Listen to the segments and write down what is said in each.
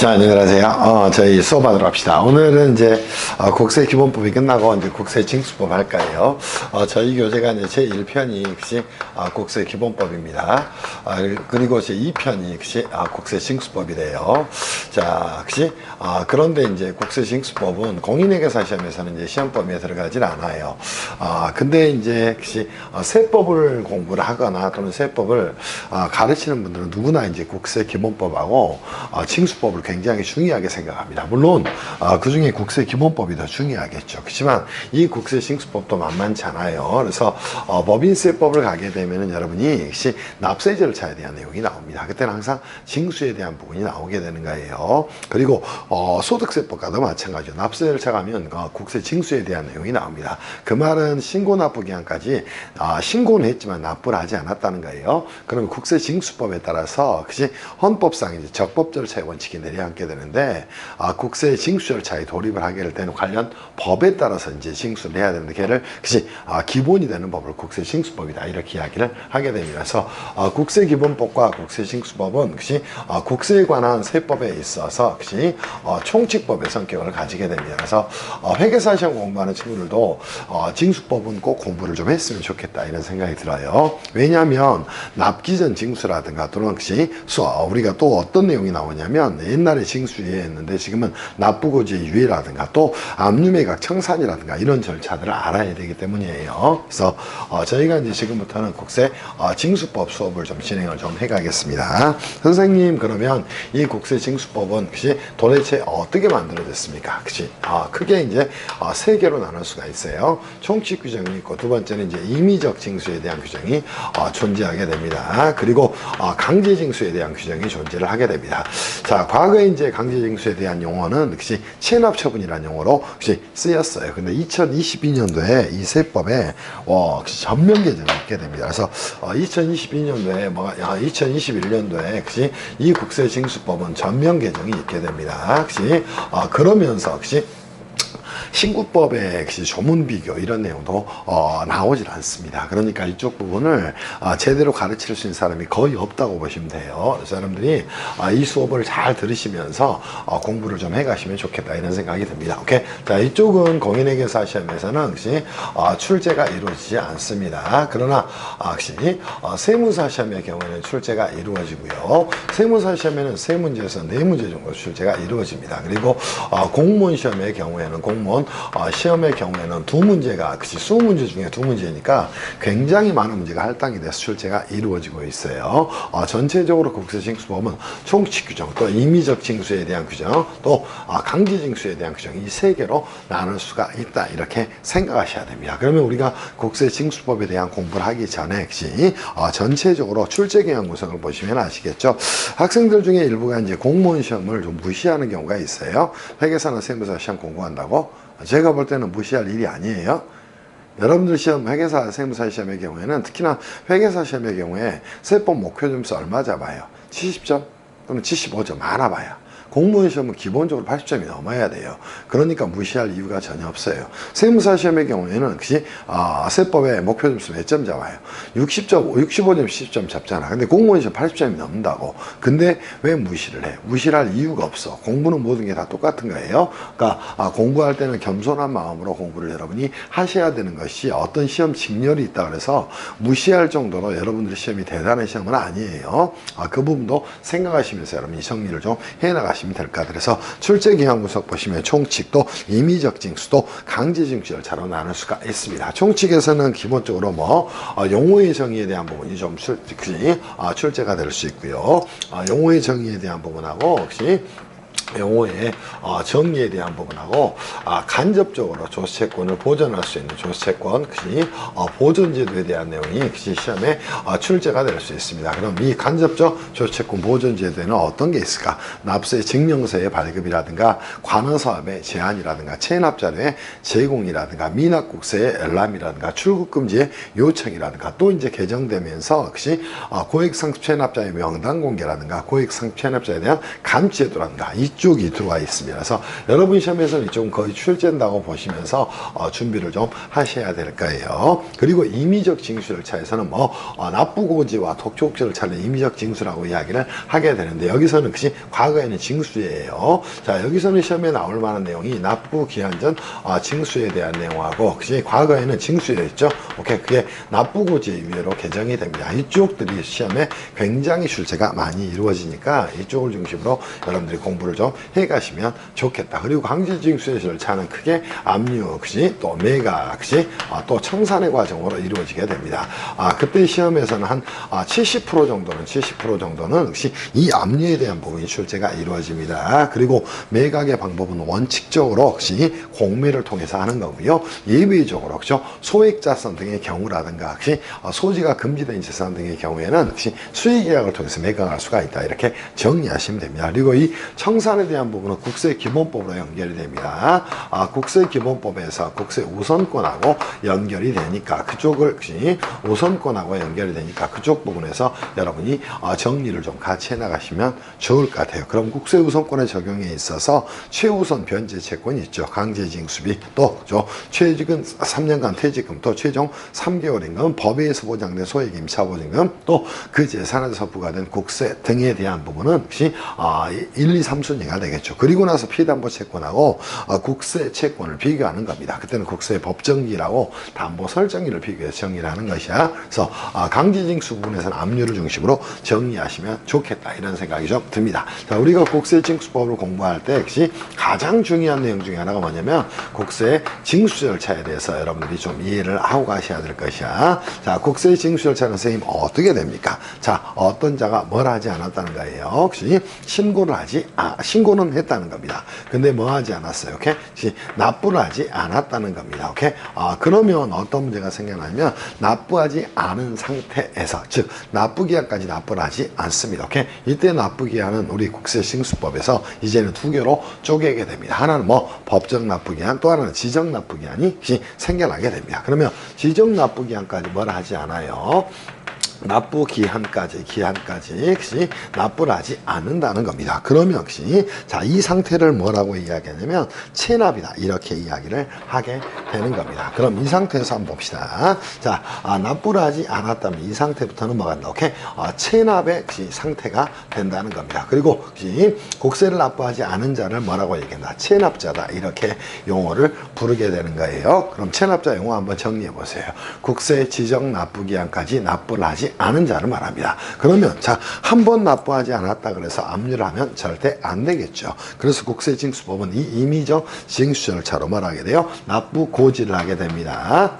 자, 안녕하세요. 저희 수업하도록 합시다. 오늘은 이제 국세 기본법이 끝나고 이제 국세 징수법 할 거예요. 저희 교재가 이제 제1편이 역시 국세 기본법입니다. 그리고 제2편이 역시 국세 징수법이래요. 자, 역시 그런데 이제 국세 징수법은 공인회계사 시험에서는 이제 시험범위에 들어가질 않아요. 근데 이제 역시 세법을 공부를 하거나 또는 세법을 가르치는 분들은 누구나 이제 국세 기본법하고 징수법을 굉장히 중요하게 생각합니다. 물론 그 중에 국세 기본법이 더 중요하겠죠. 그렇지만 이 국세 징수법도 만만치 않아요. 그래서 법인세법을 가게 되면은 여러분이 역시 납세 절차에 대한 내용이 나옵니다. 그때는 항상 징수에 대한 부분이 나오게 되는 거예요. 그리고 소득세법과도 마찬가지죠. 납세 절차 가면 국세 징수에 대한 내용이 나옵니다. 그 말은 신고 납부 기한까지 신고는 했지만 납부를 하지 않았다는 거예요. 그러면 국세 징수법에 따라서 그치 헌법상 이제 적법 절차의 원칙이 내려앉게 되는데 국세 징수 절차에 돌입을 하게 될 때는 관련 법에 따라서 이제 징수를 해야 되는데 걔를 그치 기본이 되는 법을 국세 징수법이다 이렇게 이야기를 하게 됩니다. 그래서 국세 기본법과 국세 징수법은 그치 국세에 관한 세법에 있어서 그치 총칙법의 성격을 가지게 됩니다. 그래서 회계사 시험 공부하는 친구들도 징수법은 꼭 공부를 좀 했으면 좋겠다 이런 생각이 들어요. 왜냐하면 납기전 징수라든가 또는 혹시 우리가 또 어떤 내용이 나오냐면 옛날에 징수유예했는데 지금은 납부고지 유예라든가 또 압류매각 청산이라든가 이런 절차들을 알아야 되기 때문이에요. 그래서 저희가 이제 지금부터는 국세 징수법 수업을 좀 진행을 좀 해가겠습니다. 선생님 그러면 이 국세 징수법은 혹시 도대체 어떻게 만들어졌습니까? 그치? 크게 이제 세 개로 나눌 수가 있어요. 총칙 규정이 있고 두 번째는 이제 임의적 징수에 대한 규정이 존재하게 됩니다. 그리고 강제징수에 대한 규정이 존재를 하게 됩니다. 자, 과거에 이제 강제징수에 대한 용어는 역시 체납처분이라는 용어로 혹시 쓰였어요. 근데 2022년도에 이 세법에 전면 개정이 있게 됩니다. 그래서 2022년도에 2021년도에 역시 이 국세징수법은 전면 개정이 있게 됩니다. 역시 그러면서 역시 신구법의 역시 조문 비교 이런 내용도 나오질 않습니다. 그러니까 이쪽 부분을 제대로 가르칠 수 있는 사람이 거의 없다고 보시면 돼요. 그래서 여러분들이 이 수업을 잘 들으시면서 공부를 좀 해가시면 좋겠다 이런 생각이 듭니다. 오케이. 자, 이쪽은 공인회계사 시험에서는 역시 출제가 이루어지지 않습니다. 그러나 역시 세무사 시험의 경우에는 출제가 이루어지고요. 세무사 시험에는 세 문제에서 네 문제 정도 출제가 이루어집니다. 그리고 공무원 시험의 경우에는 공무원 시험의 경우에는 두 문제가 20문제 중에 두 문제니까 굉장히 많은 문제가 할당이 돼서 출제가 이루어지고 있어요. 전체적으로 국세징수법은 총칙 규정, 또 임의적 징수에 대한 규정, 또 강제징수에 대한 규정 이 세 개로 나눌 수가 있다 이렇게 생각하셔야 됩니다. 그러면 우리가 국세징수법에 대한 공부를 하기 전에 역시 전체적으로 출제 경향 구성을 보시면 아시겠죠. 학생들 중에 일부가 이제 공무원 시험을 좀 무시하는 경우가 있어요. 회계사나 세무사 시험 공부한다고 제가 볼 때는 무시할 일이 아니에요. 여러분들 시험 회계사 세무사 시험의 경우에는 특히나 회계사 시험의 경우에 세법 목표 점수 얼마 잡아요? 70점 또는 75점 많아 봐요. 공무원 시험은 기본적으로 80점이 넘어야 돼요. 그러니까 무시할 이유가 전혀 없어요. 세무사 시험의 경우에는 역시 세법의 목표 점수 몇 점 잡아요? 60점, 65점, 70점 잡잖아. 근데 공무원 시험 80점이 넘는다고. 근데 왜 무시를 해? 무시를 할 이유가 없어. 공부는 모든 게 다 똑같은 거예요. 그러니까 공부할 때는 겸손한 마음으로 공부를 여러분이 하셔야 되는 것이 어떤 시험 직렬이 있다 그래서 무시할 정도로 여러분들의 시험이 대단한 시험은 아니에요. 그 부분도 생각하시면서 여러분이 정리를 좀 해나가시면 될까. 그래서 출제 기한 구석 보시면 총칙도 임의적 징수도 강제징수 절차로 나눌 수가 있습니다. 총칙에서는 기본적으로 용어의 정의에 대한 부분이 좀 출제가 될 수 있고요. 용어의 정의에 대한 부분하고 혹시 용어의 정의에 대한 부분하고 간접적으로 조세채권을 보전할 수 있는 조세채권 보전제도에 대한 내용이 시험에 출제가 될 수 있습니다. 그럼 이 간접적 조세채권 보전제도에는 어떤 게 있을까? 납세 증명서의 발급이라든가 관어사업의 제한이라든가 체납자료의 제공이라든가 미납국세의 열람이라든가 출국금지의 요청이라든가 또 이제 개정되면서 역시 고액상습 체납자의 명단 공개라든가 고액상습 체납자에 대한 감시제도라든가 이 이쪽이 들어와 있습니다. 그래서 여러분 시험에서는 이쪽은 거의 출제한다고 보시면서 준비를 좀 하셔야 될 거예요. 그리고 임의적 징수 절차에서는 납부고지와 독촉 절차는 임의적 징수라고 이야기를 하게 되는데, 여기서는 역시 과거에는 징수예요. 자, 여기서는 시험에 나올 만한 내용이 납부 기한 전 징수에 대한 내용하고, 역시 과거에는 징수였죠. 오케이, 그게 납부고지 위로 개정이 됩니다. 이쪽들이 시험에 굉장히 출제가 많이 이루어지니까 이쪽을 중심으로 여러분들이 공부를 좀 해가시면 좋겠다. 그리고 강제징수의 절차는 크게 압류, 또 매각, 또 청산의 과정으로 이루어지게 됩니다. 그때 시험에서는 한 70% 정도는 역시 이 압류에 대한 부분이 출제가 이루어집니다. 그리고 매각의 방법은 원칙적으로 역시 공매를 통해서 하는 거고요. 예외적으로 그죠, 소액자산 등의 경우라든가 역시 소지가 금지된 재산 등의 경우에는 역시 수의계약을 통해서 매각할 수가 있다. 이렇게 정리하시면 됩니다. 그리고 이 청산에 대한 부분은 국세기본법으로 연결이 됩니다. 국세기본법에서 국세우선권하고 연결이 되니까 그쪽을 우선권하고 연결이 되니까 그쪽 부분에서 여러분이 정리를 좀 같이 해나가시면 좋을 것 같아요. 그럼 국세우선권의 적용에 있어서 최우선 변제 채권이 있죠. 강제징수비, 또 최근 3년간 퇴직금, 또 최종 3개월 임금, 법에 의해서 보장된 소액 임차보증금, 또 그 재산에서 부과된 국세 등에 대한 부분은 역시 1, 2, 3순위가 되겠죠. 그리고 나서 피담보 채권하고 국세 채권을 비교하는 겁니다. 그때는 국세 법정기라고 담보 설정기를 비교해서 정리를 하는 것이야. 그래서 강제징수 부분에서는 압류를 중심으로 정리하시면 좋겠다, 이런 생각이 좀 듭니다. 자, 우리가 국세징수법을 공부할 때 역시 가장 중요한 내용 중에 하나가 뭐냐면 국세 징수 절차에 대해서 여러분들이 좀 이해를 하고 가셔야 될 것이야. 자, 국세 징수 절차는 선생님 어떻게 됩니까? 자, 어떤 자가 뭘 하지 않았다는 거예요. 혹시 신고는 했다는 겁니다. 근데 뭐 하지 않았어요. 오케이? 납부를 하지 않았다는 겁니다. 오케이? 그러면 어떤 문제가 생겨나면 납부하지 않은 상태에서, 즉 납부기한까지 납부를 하지 않습니다. 오케이? 이때 납부기한은 우리 국세징수법에서 이제는 두 개로 쪼개게 됩니다. 하나는 법정 납부기한, 또 하나는 지정 납부기한이 생겨나게 됩니다. 그러면 지정 납부기한까지 뭘 하지 않아요. 납부 기한까지 역시 납부를 하지 않는다는 겁니다. 그러면 역시 자, 이 상태를 뭐라고 이야기하냐면 체납이다, 이렇게 이야기를 하게 되는 겁니다. 그럼 이 상태에서 한번 봅시다. 자, 납부를 하지 않았다면 이 상태부터는 뭐가 된다. 오케이? 체납의 상태가 된다는 겁니다. 그리고 역시 국세를 납부하지 않은 자를 뭐라고 얘기한다. 체납자다, 이렇게 용어를 부르게 되는 거예요. 그럼 체납자 용어 한번 정리해 보세요. 국세 지정 납부기한까지 납부를 하지 않은 자를 말합니다. 그러면 자, 한 번 납부하지 않았다 그래서 압류를 하면 절대 안 되겠죠. 그래서 국세징수법은 이 임의적 징수 절차로 말하게 돼요. 납부 고지를 하게 됩니다.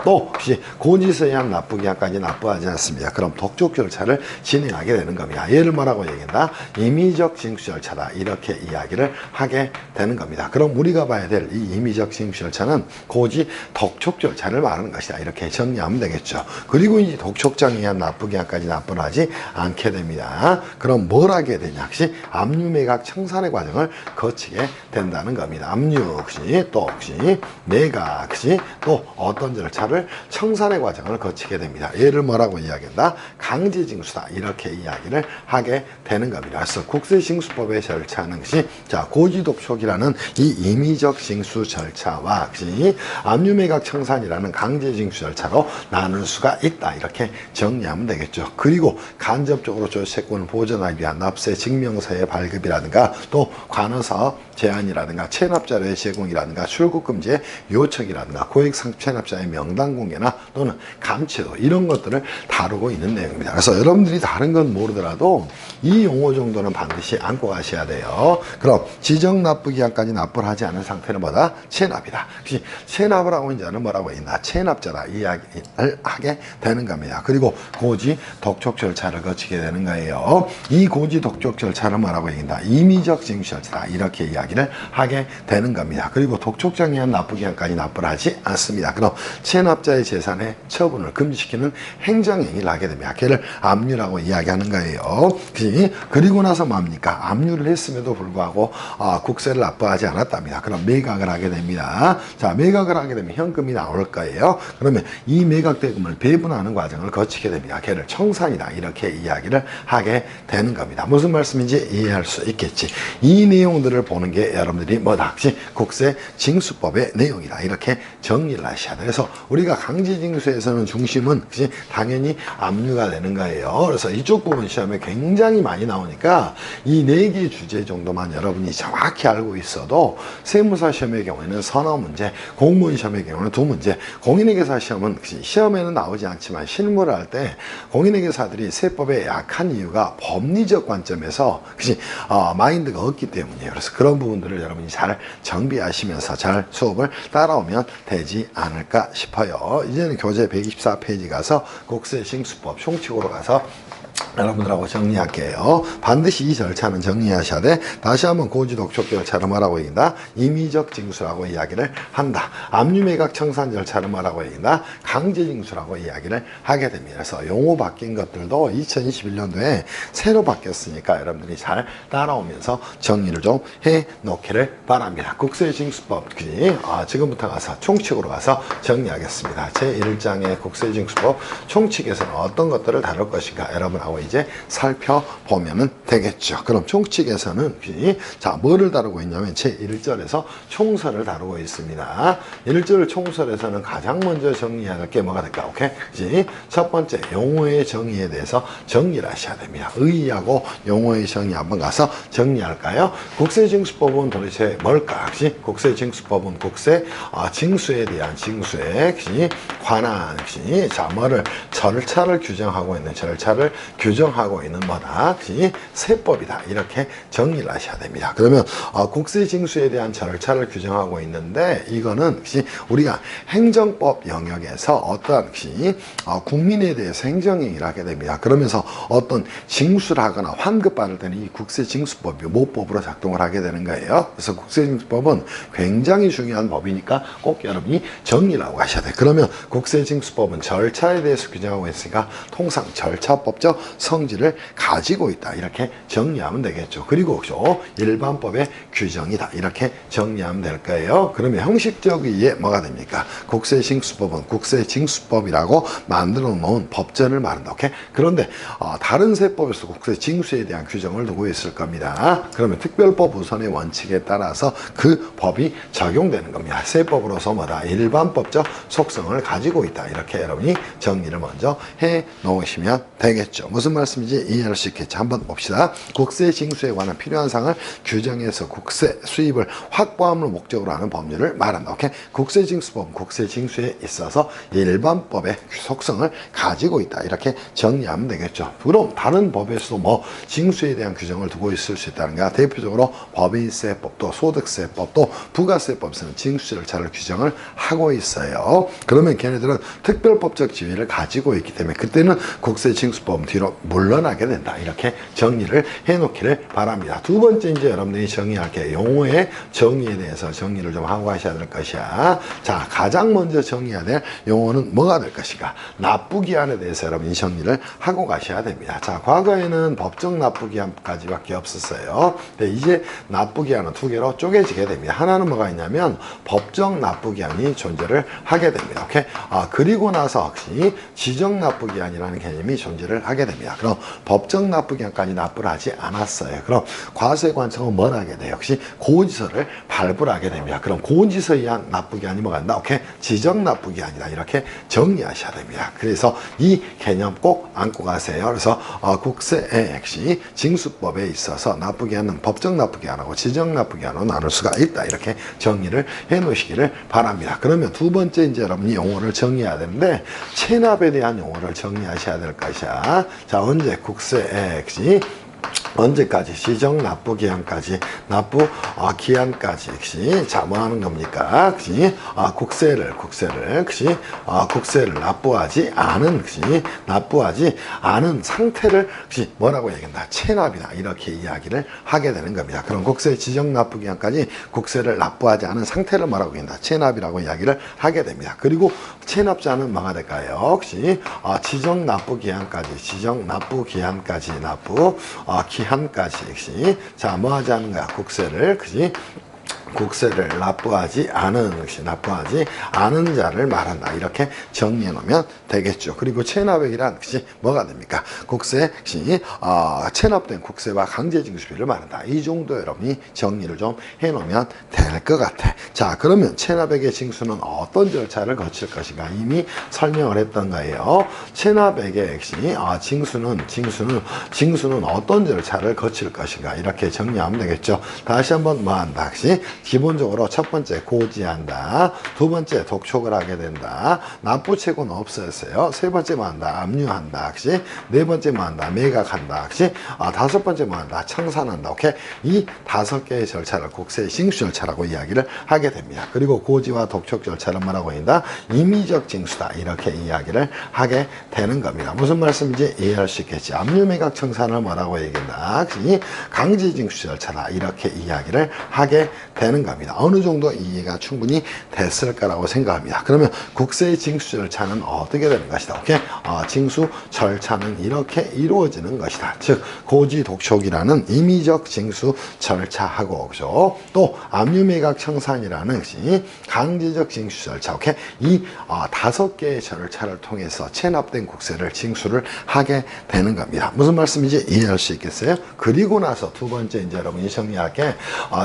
또 혹시 고지서에 한 납부기한까지 납부하지 않습니다. 그럼 독촉 절차를 진행하게 되는 겁니다. 얘를 뭐라고 얘기한다? 임의적 징수 절차다, 이렇게 이야기를 하게 되는 겁니다. 그럼 우리가 봐야 될 이 임의적 징수 절차는 고지 독촉 절차를 말하는 것이다, 이렇게 정리하면 되겠죠. 그리고 이 독촉장에 의한 납부기한까지 납부를 하지 않게 됩니다. 그럼 뭘 하게 되냐? 혹시 압류 매각 청산의 과정을 거치게 된다는 겁니다. 압류 혹시 또 혹시 매각 혹시 또 어떤 절차를 청산의 과정을 거치게 됩니다. 얘를 뭐라고 이야기한다? 강제징수다, 이렇게 이야기를 하게 되는 겁니다. 그래서 국세징수법의 절차는 혹시 자, 고지독촉이라는 이 임의적 징수 절차와 혹시 압류 매각 청산이라는 강제징수 절차로 나눌 수가 있다, 이렇게 정리하면 되겠죠. 그리고 간접적으로 조세권을 보전하기 위한 납세 증명서의 발급이라든가, 또 관어사업 제한이라든가, 체납자료의 제공이라든가, 출국금지의 요청이라든가, 고액상체납자의 명단 공개나 또는 감채도, 이런 것들을 다루고 있는 내용입니다. 그래서 여러분들이 다른 건 모르더라도 이 용어 정도는 반드시 안고 가셔야 돼요. 그럼 지정 납부기한까지 납부를 하지 않은 상태는 뭐다? 체납이다. 체납을 하고 있는 자는 뭐라고 했나? 체납자다, 이야기를 하게 되는 겁니다. 그리고 고지 독촉 절차를 거치게 되는 거예요. 이 고지 독촉 절차는 뭐라고 얘기한다? 임의적 징수 절차다, 이렇게 이야기를 하게 되는 겁니다. 그리고 독촉장에 의한 납부기한까지 납부를 하지 않습니다. 그럼 체납자의 재산의 처분을 금지시키는 행정행위를 하게 됩니다. 걔를 압류라고 이야기하는 거예요. 그리고 나서 뭡니까? 압류를 했음에도 불구하고 국세를 납부하지 않았답니다. 그럼 매각을 하게 됩니다. 자, 매각을 하게 되면 현금이 나올 거예요. 그러면 이 매각 대금을 배분하는 과정을 거치게 어떻게 됩니까? 걔를 청산이다 이렇게 이야기를 하게 되는 겁니다. 무슨 말씀인지 이해할 수 있겠지. 이 내용들을 보는 게 여러분들이 뭐다? 국세 징수법의 내용이다 이렇게 정리를 하셔야 돼요. 그래서 우리가 강제징수에서는 중심은 당연히 압류가 되는 거예요. 그래서 이쪽 부분 시험에 굉장히 많이 나오니까 이 4개 주제 정도만 여러분이 정확히 알고 있어도 세무사 시험의 경우에는 서너 문제, 공무원 시험의 경우는 2문제, 공인회계사 시험은 시험에는 나오지 않지만 실무를 할 때 공인회계사들이 세법에 약한 이유가 법리적 관점에서 마인드가 없기 때문이에요. 그래서 그런 부분들을 여러분이 잘 정비하시면서 잘 수업을 따라오면 되지 않을까 싶어요. 이제는 교재 124페이지 가서 국세징수법 총칙으로 가서 여러분들하고 정리할게요. 반드시 이 절차는 정리하셔야 돼. 다시 한번 고지독촉 절차를 뭐라고 얘기한다? 임의적 징수라고 이야기를 한다. 압류매각 청산 절차를 뭐라고 얘기한다? 강제징수라고 이야기를 하게 됩니다. 그래서 용어 바뀐 것들도 2021년도에 새로 바뀌었으니까 여러분들이 잘 따라오면서 정리를 좀 해놓기를 바랍니다. 국세징수법 지금부터 가서 총칙으로 가서 정리하겠습니다. 제1장의 국세징수법 총칙에서는 어떤 것들을 다룰 것인가 여러분하고 이제 살펴보면 되겠죠. 그럼 총칙에서는 뭐를 다루고 있냐면 제1절에서 총설을 다루고 있습니다. 1절 총설에서는 가장 먼저 정리해야 될 게 뭐가 될까? 오케이? 첫 번째 용어의 정의에 대해서 정리를 하셔야 됩니다. 의의하고 용어의 정의 한번 가서 정리할까요? 국세징수법은 도대체 뭘까? 국세징수법은 국세 징수에 대한 징수에 관한 뭐를 절차를 규정하고 있는 절차를 규정하고 있는 뭐다? 세법이다. 이렇게 정리를 하셔야 됩니다. 그러면 국세징수에 대한 절차를 규정하고 있는데 이거는 우리가 행정법 영역에서 어떠한 국민에 대해서 행정행위를 하게 됩니다. 그러면서 어떤 징수를 하거나 환급받을 때는 이 국세징수법이 모법으로 작동을 하게 되는 거예요. 그래서 국세징수법은 굉장히 중요한 법이니까 꼭 여러분이 정리를 하고 가셔야 돼요. 그러면 국세징수법은 절차에 대해서 규정하고 있으니까 통상 절차법적 성질을 가지고 있다. 이렇게 정리하면 되겠죠. 그리고 일반법의 규정이다. 이렇게 정리하면 될 거예요. 그러면 형식적 의의에 뭐가 됩니까? 국세징수법은 국세징수법이라고 만들어 놓은 법전을 말한다. 오케이? 그런데 다른 세법에서 국세징수에 대한 규정을 두고 있을 겁니다. 그러면 특별법 우선의 원칙에 따라서 그 법이 적용되는 겁니다. 세법으로서 뭐다? 일반법적 속성을 가지고 있다. 이렇게 여러분이 정리를 먼저 해 놓으시면 되겠죠. 무슨 말씀인지 이해할 수 있겠죠. 한번 봅시다. 국세징수에 관한 필요한 사항을 규정해서 국세 수입을 확보함을 목적으로 하는 법률을 말한다. 오케이? 국세징수법은 국세징수에 있어서 일반법의 속성을 가지고 있다. 이렇게 정리하면 되겠죠. 그럼 다른 법에서도 징수에 대한 규정을 두고 있을 수 있다는 게 대표적으로 법인세법도 소득세법도 부가세법에서는 징수 절차를 규정을 하고 있어요. 그러면 걔네들은 특별법적 지위를 가지고 있기 때문에 그때는 국세징수법 뒤로 물러나게 된다. 이렇게 정리를 해놓기를 바랍니다. 두 번째 이제 여러분들이 정의할 게 용어의 정의에 대해서 정리를 좀 하고 가셔야 될 것이야. 자, 가장 먼저 정의해야 될 용어는 뭐가 될 것인가? 납부기한에 대해서 여러분이 정리를 하고 가셔야 됩니다. 자, 과거에는 법정 납부기한까지밖에 없었어요. 근데 이제 납부기한은 2개로 쪼개지게 됩니다. 하나는 뭐가 있냐면 법정 납부기한이 존재를 하게 됩니다. 오케이? 그리고 나서 혹시 지정 납부기한이라는 개념이 존재를 하게 됩니다. 그럼 법정 납부기한까지 납부를 하지 않았어요. 그럼 과세관청은 뭘 하게 돼요? 역시 고지서를 발부를 하게 됩니다. 그럼 고지서에 의한 납부기한이 뭐가 된다? 오케이? 지정 납부기한이다. 이렇게 정리하셔야 됩니다. 그래서 이 개념 꼭 안고 가세요. 그래서 국세의 역시 징수법에 있어서 납부기한은 법정 납부기한하고 지정 납부기한으로 나눌 수가 있다. 이렇게 정리를 해 놓으시기를 바랍니다. 그러면 두 번째 이제 여러분이 용어를 정리해야 되는데 체납에 대한 용어를 정리하셔야 될 것이야. 자, 언제 국세의 역시 언제까지? 지정 납부 기한까지, 납부 기한까지. 자, 뭐 하는 겁니까? 국세를 납부하지 않은 상태를 뭐라고 얘기한다? 체납이다. 이렇게 이야기를 하게 되는 겁니다. 그럼 국세 지정 납부 기한까지 국세를 납부하지 않은 상태를 뭐라고 얘기한다? 체납이라고 이야기를 하게 됩니다. 그리고 체납자는 뭐가 될까요? 혹시 지정 납부 기한까지, 기한까지 역시 자, 뭐 하지 않은 거야? 국세를 국세를 납부하지 않은 것이 납부하지 않은 자를 말한다. 이렇게 정리해 놓으면 되겠죠. 그리고 체납액이란 것이 뭐가 됩니까? 국세 것이 체납된 국세와 강제징수비를 말한다. 이 정도 여러분이 정리를 좀 해 놓으면 될 것 같아. 자, 그러면 체납액의 징수는 어떤 절차를 거칠 것인가 이미 설명을 했던 거예요. 체납액의 징수는 어떤 절차를 거칠 것인가 이렇게 정리하면 되겠죠. 다시 한번 뭐 한다. 기본적으로 첫 번째 고지한다. 두 번째 독촉을 하게 된다. 납부채고는 없어졌어요. 세 번째 뭐 한다. 압류한다. 네 번째 뭐 한다. 매각한다. 다섯 번째 뭐 한다. 청산한다. 오케이? 이 5개의 절차를 국세 징수 절차라고 이야기를 하게 됩니다. 그리고 고지와 독촉 절차는 뭐라고 한다? 임의적 징수다. 이렇게 이야기를 하게 되는 겁니다. 무슨 말씀인지 이해할 수 있겠지. 압류 매각 청산을 뭐라고 얘기한다? 강제 징수 절차다. 이렇게 이야기를 하게 되는 겁니다. 어느 정도 이해가 충분히 됐을 거라고 생각합니다. 그러면 국세의 징수 절차는 어떻게 되는 것이다. 오케이? 징수 절차는 이렇게 이루어지는 것이다. 즉 고지 독촉이라는 임의적 징수 절차하고 그죠? 또 압류 매각 청산이라는 것이 강제적 징수 절차. 오케이? 이 5개의 절차를 통해서 체납된 국세를 징수를 하게 되는 겁니다. 무슨 말씀인지 이해할 수 있겠어요? 그리고 나서 두 번째 이제 여러분이 정리할 게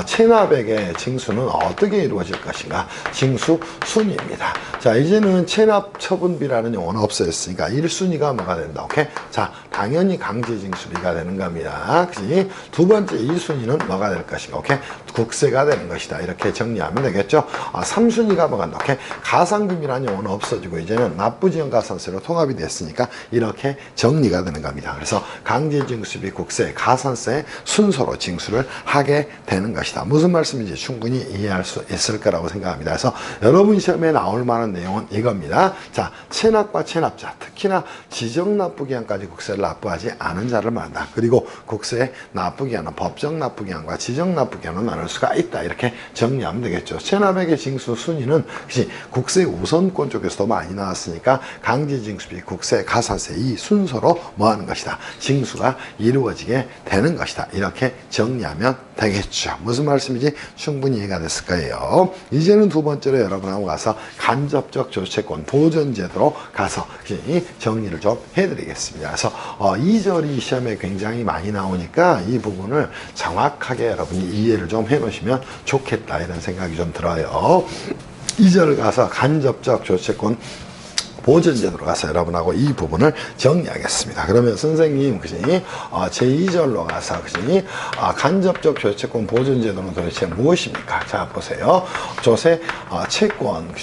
체납액의 징수는 어떻게 이루어질 것인가? 징수 순위입니다. 자, 이제는 체납 처분비라는 용어는 없어졌으니까 1순위가 뭐가 된다. 오케이? 자, 당연히 강제징수비가 되는 겁니다. 그치? 두 번째 2순위는 뭐가 될 것인가? 오케이? 국세가 되는 것이다. 이렇게 정리하면 되겠죠? 3순위가 뭐가 된다. 오케이? 가상금이라는 용어는 없어지고 이제는 납부지연 가산세로 통합이 됐으니까 이렇게 정리가 되는 겁니다. 그래서 강제징수비, 국세, 가산세 순서로 징수를 하게 되는 것이다. 무슨 말씀인지 충분히 이해할 수 있을 거라고 생각합니다. 그래서 여러분 시험에 나올 만한 내용은 이겁니다. 자, 체납과 체납자, 특히나 지정납부기한까지 국세를 납부하지 않은 자를 말한다. 그리고 국세의 납부기한은 법정 납부기한과 지정 납부기한으로 나눌 수가 있다. 이렇게 정리하면 되겠죠. 체납액의 징수 순위는 국세 우선권 쪽에서도 많이 나왔으니까 강제징수비, 국세, 가산세 이 순서로 뭐 하는 것이다. 징수가 이루어지게 되는 것이다. 이렇게 정리하면 되겠죠. 무슨 말씀인지 충분히 이해가 됐을 거예요. 이제는 두 번째로 여러분하고 가서 간접적 조치권 보전제도로 가서 정리를 좀 해드리겠습니다. 그래서 2절이 시험에 굉장히 많이 나오니까 이 부분을 정확하게 여러분이 이해를 좀 해놓으시면 좋겠다 이런 생각이 좀 들어요. 2절 가서 간접적 조치권 보전제도로 가서 여러분하고 이 부분을 정리하겠습니다. 그러면 선생님, 제2절로 가서, 간접적 조세권 보전제도는 도대체 무엇입니까? 자, 보세요. 조세, 채권,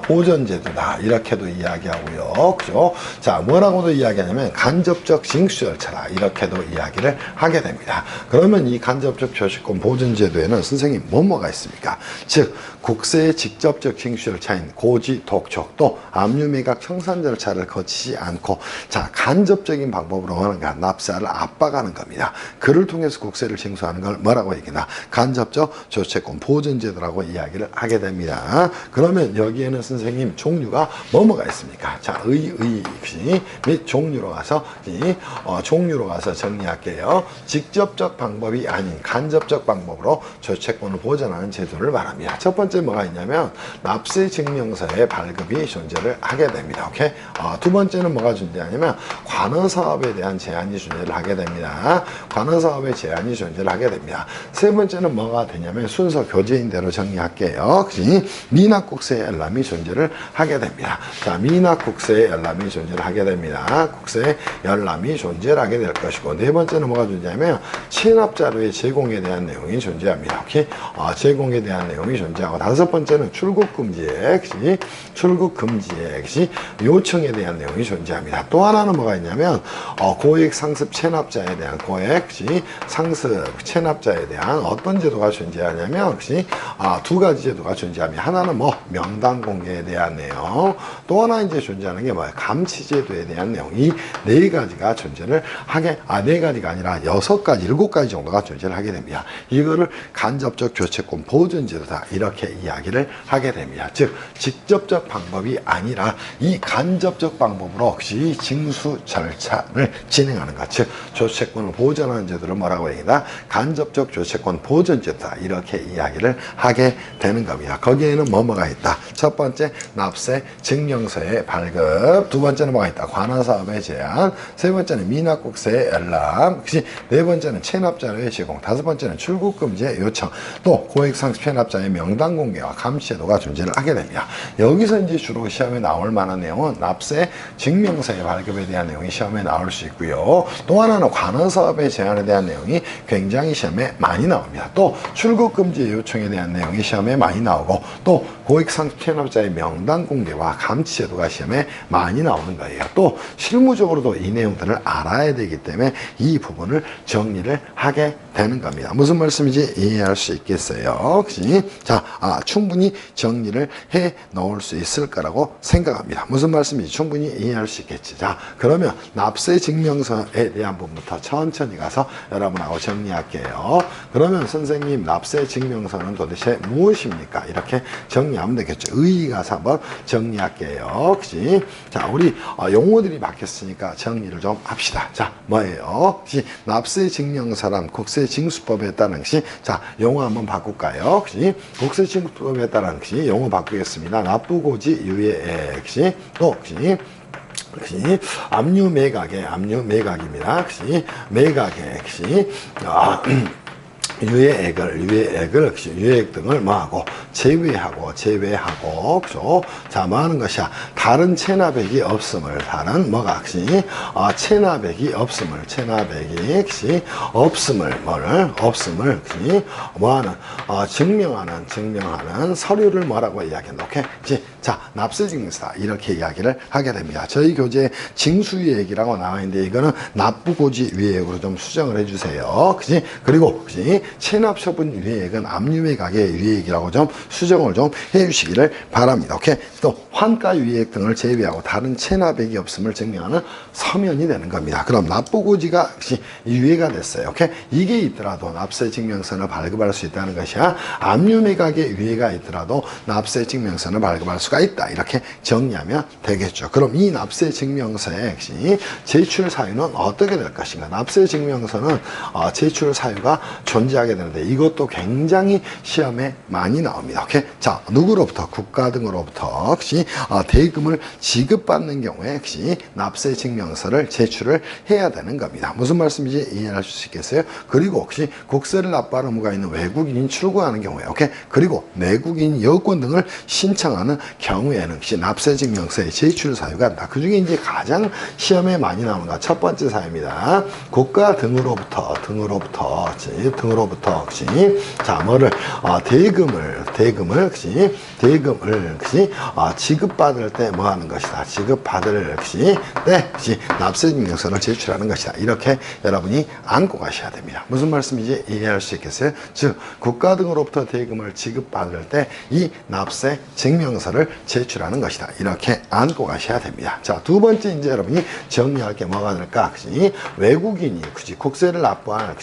보전제도다. 이렇게도 이야기하고요. 그죠? 자, 뭐라고도 이야기하냐면, 간접적 징수 절차다. 이렇게도 이야기를 하게 됩니다. 그러면 이 간접적 조세권 보전제도에는 선생님, 뭐가 있습니까? 즉, 국세의 직접적 징수 절차인 고지, 독촉, 또 압류 매각 청산 절차를 거치지 않고 자 간접적인 방법으로 하는가 납세를 압박하는 겁니다. 그를 통해서 국세를 징수하는 걸 뭐라고 얘기나 간접적 조세권 보전제도라고 이야기를 하게 됩니다. 그러면 여기에는 선생님 종류가 뭐가 있습니까? 자 및 종류로 가서 정리할게요. 직접적 방법이 아닌 간접적 방법으로 조세권을 보전하는 제도를 말합니다. 첫 번째 뭐가 있냐면 납세 증명서의 발급이 존재를 하게 됩니다. 오케이? 두 번째는 뭐가 존재하냐면 관어사업에 대한 제한이 존재를 하게 됩니다. 관어사업의 제한이 존재를 하게 됩니다. 세 번째는 뭐가 되냐면 순서 교재인 대로 정리할게요. 미납국세의 열람이 존재를 하게 됩니다. 자, 미납국세의 열람이 존재를 하게 됩니다. 국세의 열람이 존재를 하게 될 것이고 네 번째는 뭐가 존재하냐면 체납자료의 제공에 대한 내용이 존재합니다. 오케이? 제공에 대한 내용이 존재하고 다섯 번째는 출국금지액, 요청에 대한 내용이 존재합니다. 또 하나는 뭐가 있냐면 고액 상습 체납자에 대한 고액 상습 체납자에 대한 어떤 제도가 존재하냐면 두 가지 제도가 존재합니다. 하나는 명단 공개에 대한 내용, 또 하나 이제 존재하는 게 감치 제도에 대한 내용. 이 네 가지가 존재를 하게 네 가지가 아니라 6가지, 7가지 정도가 존재를 하게 됩니다. 이거를 간접적 조세권 보전 제도다 이렇게 이야기를 하게 됩니다. 즉 직접적 방법이 아니라 이 이 간접적 방법으로 혹시 징수 절차를 진행하는 것, 즉 조채권을 보전하는 제도를 뭐라고 얘기다? 간접적 조채권 보전 제도다. 이렇게 이야기를 하게 되는 겁니다. 거기에는 뭐가 있다? 첫 번째 납세 증명서의 발급, 두 번째는 뭐가 있다? 관할사업의 제한, 세 번째는 미납국세의 열람, 네 번째는 체납자료의 제공, 다섯 번째는 출국금지의 요청, 또 고액상습 체납자의 명단 공개와 감시 제도가 존재를 하게 됩니다. 여기서 이제 주로 시험에 나올 만한 내용은 납세 증명서의 발급에 대한 내용이 시험에 나올 수 있고요. 또 하나는 관할사업의 제한에 대한 내용이 굉장히 시험에 많이 나옵니다. 또 출국금지 요청에 대한 내용이 시험에 많이 나오고, 또 고액상습 체납자의 명단 공개와 감시 제도가 시험에 많이 나오는 거예요. 또 실무적으로도 이 내용들을 알아야 되기 때문에 이 부분을 정리를 하게 되는 겁니다. 무슨 말씀인지 이해할 수 있겠어요? 혹시 자, 충분히 정리를 해 놓을 수 있을 거라고 생각합니다. 무슨 말씀인지 충분히 이해할 수 있겠지. 자, 그러면 납세 증명서에 대한 부분부터 천천히 가서 여러분하고 정리할게요. 그러면 선생님, 납세 증명서는 도대체 무엇입니까? 이렇게 정리하면 되겠죠. 의의 가서 한번 정리할게요. 혹시 자, 우리 용어들이 바뀌었으니까 정리를 좀 합시다. 자, 뭐예요? 혹시 납세 증명서란 국세징수법에 따른 것이, 자, 용어 한번 바꿀까요? 혹시 국세징수법에 따른 것이 용어 바꾸겠습니다. 납부고지 유예액, 또 혹시 압류매각입니다. 혹시 매각액, 유예액 등을 뭐하고 제외하고, 그죠? 자, 뭐 하는 것이야? 다른 체납액이 없음을, 다른 뭐가 혹시 체납액이 없음을, 없음을 뭐하는 증명하는 서류를 뭐라고 이야기한다. 오케이? 자, 납세증명서다. 이렇게 이야기를 하게 됩니다. 저희 교재에 징수유예액이라고 나와 있는데 이거는 납부고지 유예액으로 좀 수정을 해주세요. 그지? 그리고 그지? 체납처분 유예액은 압류매각의 유예액이라고 좀 수정을 좀 해주시기를 바랍니다. 오케이? 또 환가 유예액 등을 제외하고 다른 체납액이 없음을 증명하는 서면이 되는 겁니다. 그럼 납부고지가 역시 유예가 됐어요. 오케이? 이게 있더라도 납세증명서를 발급할 수 있다는 것이야. 압류매각의 유예가 있더라도 납세증명서를 발급할 수가 있다. 이렇게 정리하면 되겠죠. 그럼 이 납세증명서의 역시 제출 사유는 어떻게 될 것인가? 납세증명서는 제출 사유가 존재하게 되는데 이것도 굉장히 시험에 많이 나옵니다. 오케이? 자, 누구로부터? 국가 등으로부터 혹시 대금을 지급받는 경우에 역시 납세증명서를 제출을 해야 되는 겁니다. 무슨 말씀인지 이해할 수 있겠어요? 그리고 혹시 국세를 납부하는 의무가 있는 외국인이 출국하는 경우에, 오케이? 그리고 내국인 여권 등을 신청하는 경우에는 혹시 납세증명서의 제출 사유가 있다. 그 중에 이제 가장 시험에 많이 나오는 거 첫 번째 사유입니다. 국가 등으로부터 혹시 자, 뭐를 대금을 혹시 지급받을 때 뭐 하는 것이다. 지급받을 때 납세증명서를 제출하는 것이다. 이렇게 여러분이 안고 가셔야 됩니다. 무슨 말씀인지 이해할 수 있겠어요? 즉 국가 등으로부터 대금을 지급받을 때 이 납세증명서를 제출하는 것이다. 이렇게 안고 가셔야 됩니다. 자, 두 번째 이제 여러분이 정리할 게 뭐가 될까? 외국인이 국세를 납부할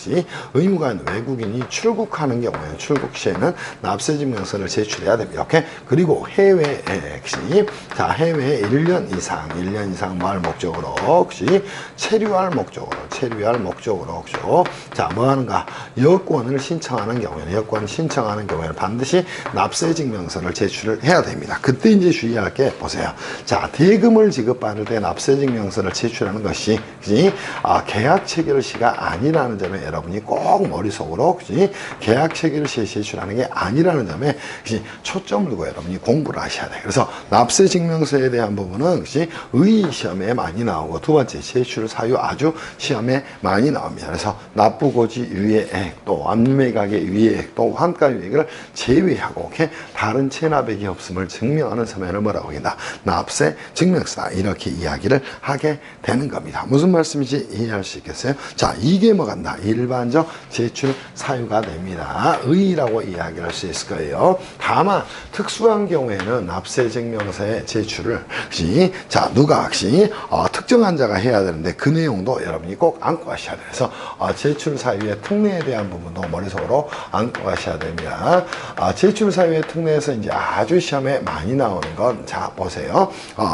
의무가 있는 외국인이 출국하는 경우에 출국 시에는 납세증명서를 제출해야 됩니다. 오케이? 그리고 해외에 해외에 1년 이상 뭐 할 목적으로 혹시 체류할 목적으로 자, 뭐 하는가? 여권을 신청하는 경우에는 반드시 납세증명서를 제출을 해야 됩니다. 그때 이제 주의할 게 보세요. 자, 대금을 지급받을 때 납세증명서를 제출하는 것이 계약 체결 시가 아니라는 점에 여러분이 꼭 머릿속으로 계약 체결 시에 제출하는 게 아니라는 점에 초점을 두고 여러분이 공부를 하셔야 돼요. 그래서 납세증명서에 대한 부분은 의의 시험에 많이 나오고, 두 번째 제출 사유 아주 시험에 많이 나옵니다. 그래서 납부고지 유예액, 또 압류매각의 유예액, 또 환가 유예액을 제외하고 다른 체납액이 없음을 증명하는 서면을 뭐라고 한다? 납세증명서다. 이렇게 이야기를 하게 되는 겁니다. 무슨 말씀인지 이해할 수 있겠어요? 자, 이게 뭐 간다? 일반적 제출 사유가 됩니다. 의의라고 이야기를 할 수 있을 거예요. 다만 특수한 경우에는 납세증명서의 제출을 자 누가 특정한 자가 해야 되는데 그 내용도 여러분이 꼭 안고 가셔야 돼요. 그래서 제출 사유의 특례에 대한 부분도 머릿속으로 안고 가셔야 됩니다. 제출 사유의 특례에서 이제 아주 시험에 많이 나오는 건 자 보세요.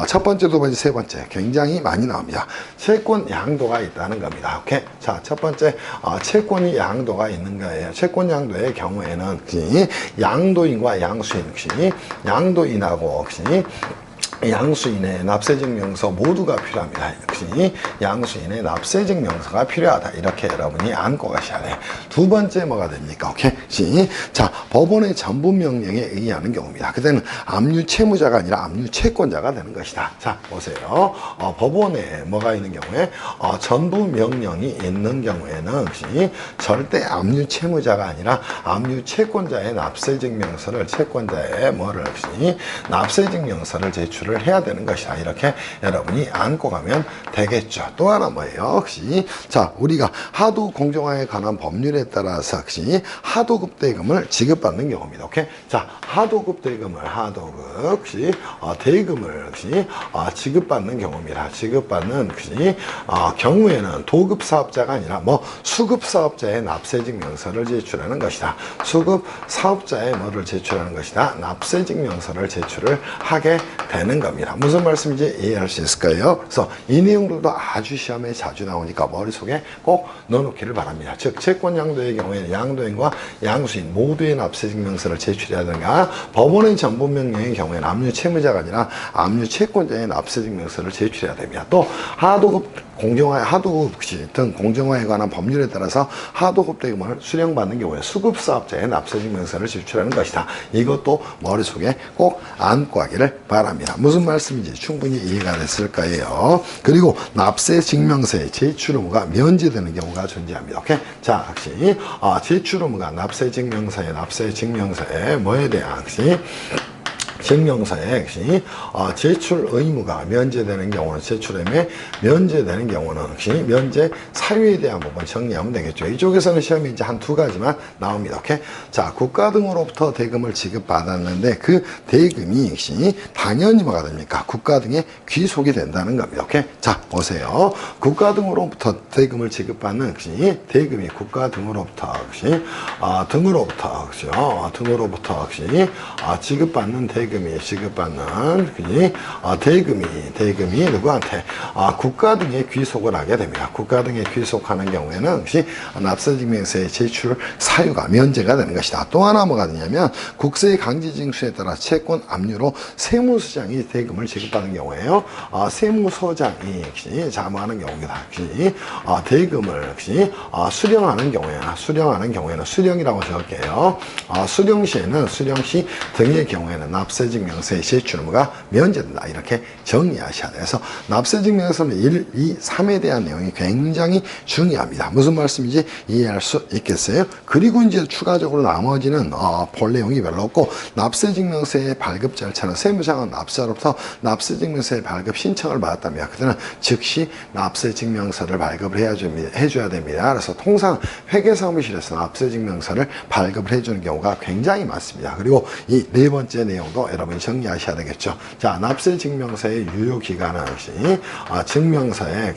첫 번째, 두 번째, 세 번째 굉장히 많이 나옵니다. 채권 양도가 있다는 겁니다. 오케이. 자, 첫 번째 채권이 양도가 있는 거예요. 채권 양도의 경우에는 양도인과 양수인 양도인하고 양수인의 납세증명서 모두가 필요합니다. 역시 양수인의 납세증명서가 필요하다. 이렇게 여러분이 안고 가셔야 돼요. 두 번째 뭐가 됩니까? 오케이. 자, 법원의 전부 명령에 의하는 경우입니다. 그때는 압류 채무자가 아니라 압류 채권자가 되는 것이다. 자, 보세요. 법원에 뭐가 있는 경우에 전부 명령이 있는 경우에는 역시 절대 압류 채무자가 아니라 압류 채권자의 납세증명서를 채권자의 역시 납세증명서를 제출을 해야 되는 것이다. 이렇게 여러분이 안고 가면 되겠죠. 또 하나 뭐예요? 혹시 자 우리가 하도 공정화에 관한 법률에 따라서 혹시 하도급 대금을 지급받는 경우입니다. 오케이? 자 하도급 대금을 대금을 혹시 지급받는 경우입니다. 지급받는 혹시 경우에는 도급 사업자가 아니라 수급 사업자의 납세증명서를 제출하는 것이다. 수급 사업자의 뭐를 제출하는 것이다. 납세증명서를 제출을 하게 되는 겁니다. 무슨 말씀인지 이해할 수 있을까요? 그래서 이 내용들도 아주 시험에 자주 나오니까 머릿속에 꼭 넣어놓기를 바랍니다. 즉 채권 양도의 경우에는 양도인과 양수인 모두의 납세증명서를 제출해야 되는가, 법원의 전부 명령의 경우에는 압류 채무자가 아니라 압류 채권자의 납세증명서를 제출해야 됩니다. 또 하도급 하도급 등 공정화에 관한 법률에 따라서 하도급 대금을 수령받는 경우에 수급사업자의 납세증명서를 제출하는 것이다. 이것도 머릿속에 꼭 안고 가기를 바랍니다. 무슨 말씀인지 충분히 이해가 됐을 거예요. 그리고 납세증명서의 제출 의무가 면제되는 경우가 존재합니다. 오케이? 자, 혹시 제출 의무가 납세증명서에 뭐에 대한 증명서에 제출 의무가 면제되는 경우는 제출임에 면제되는 경우는 면제 사유에 대한 부분 정리하면 되겠죠. 이쪽에서는 시험이 이제 한 두 가지만 나옵니다. 오케이? 자, 국가 등으로부터 대금을 지급받았는데 그 대금이 당연히 뭐가 됩니까? 국가 등에 귀속이 된다는 겁니다. 오케이? 자, 보세요. 국가 등으로부터 대금을 지급받는 대금이 국가 등으로부터 지급받는 대금이 누구한테 국가 등에 귀속을 하게 됩니다. 국가 등에 귀속하는 경우에는 납세증명서의 제출 사유가 면제가 되는 것이다. 또 하나 뭐가 되냐면 국세 강제징수에 따라 채권 압류로 세무서장이 대금을 지급하는 경우에요. 세무서장이 자무하는 경우입니다. 대금을 수령하는 경우에는 수령이라고 적을게요. 수령시 등의 경우에는 납세증명서의 제출 의무가 면제된다. 이렇게 정리하셔야 돼요. 그래서 납세증명서는 1, 2, 3에 대한 내용이 굉장히 중요합니다. 무슨 말씀인지 이해할 수 있겠어요? 그리고 이제 추가적으로 나머지는 볼 내용이 별로 없고, 납세증명서의 발급 절차는 세무장은 납세자로부터 납세증명서의 발급 신청을 받았다면 그때는 즉시 납세증명서를 발급을 해줘야 됩니다. 그래서 통상 회계사무실에서 납세증명서를 발급을 해주는 경우가 굉장히 많습니다. 그리고 이 네 번째 내용도 여러분이 정리하셔야 되겠죠. 자, 납세증명서의 유효기간은 증명서의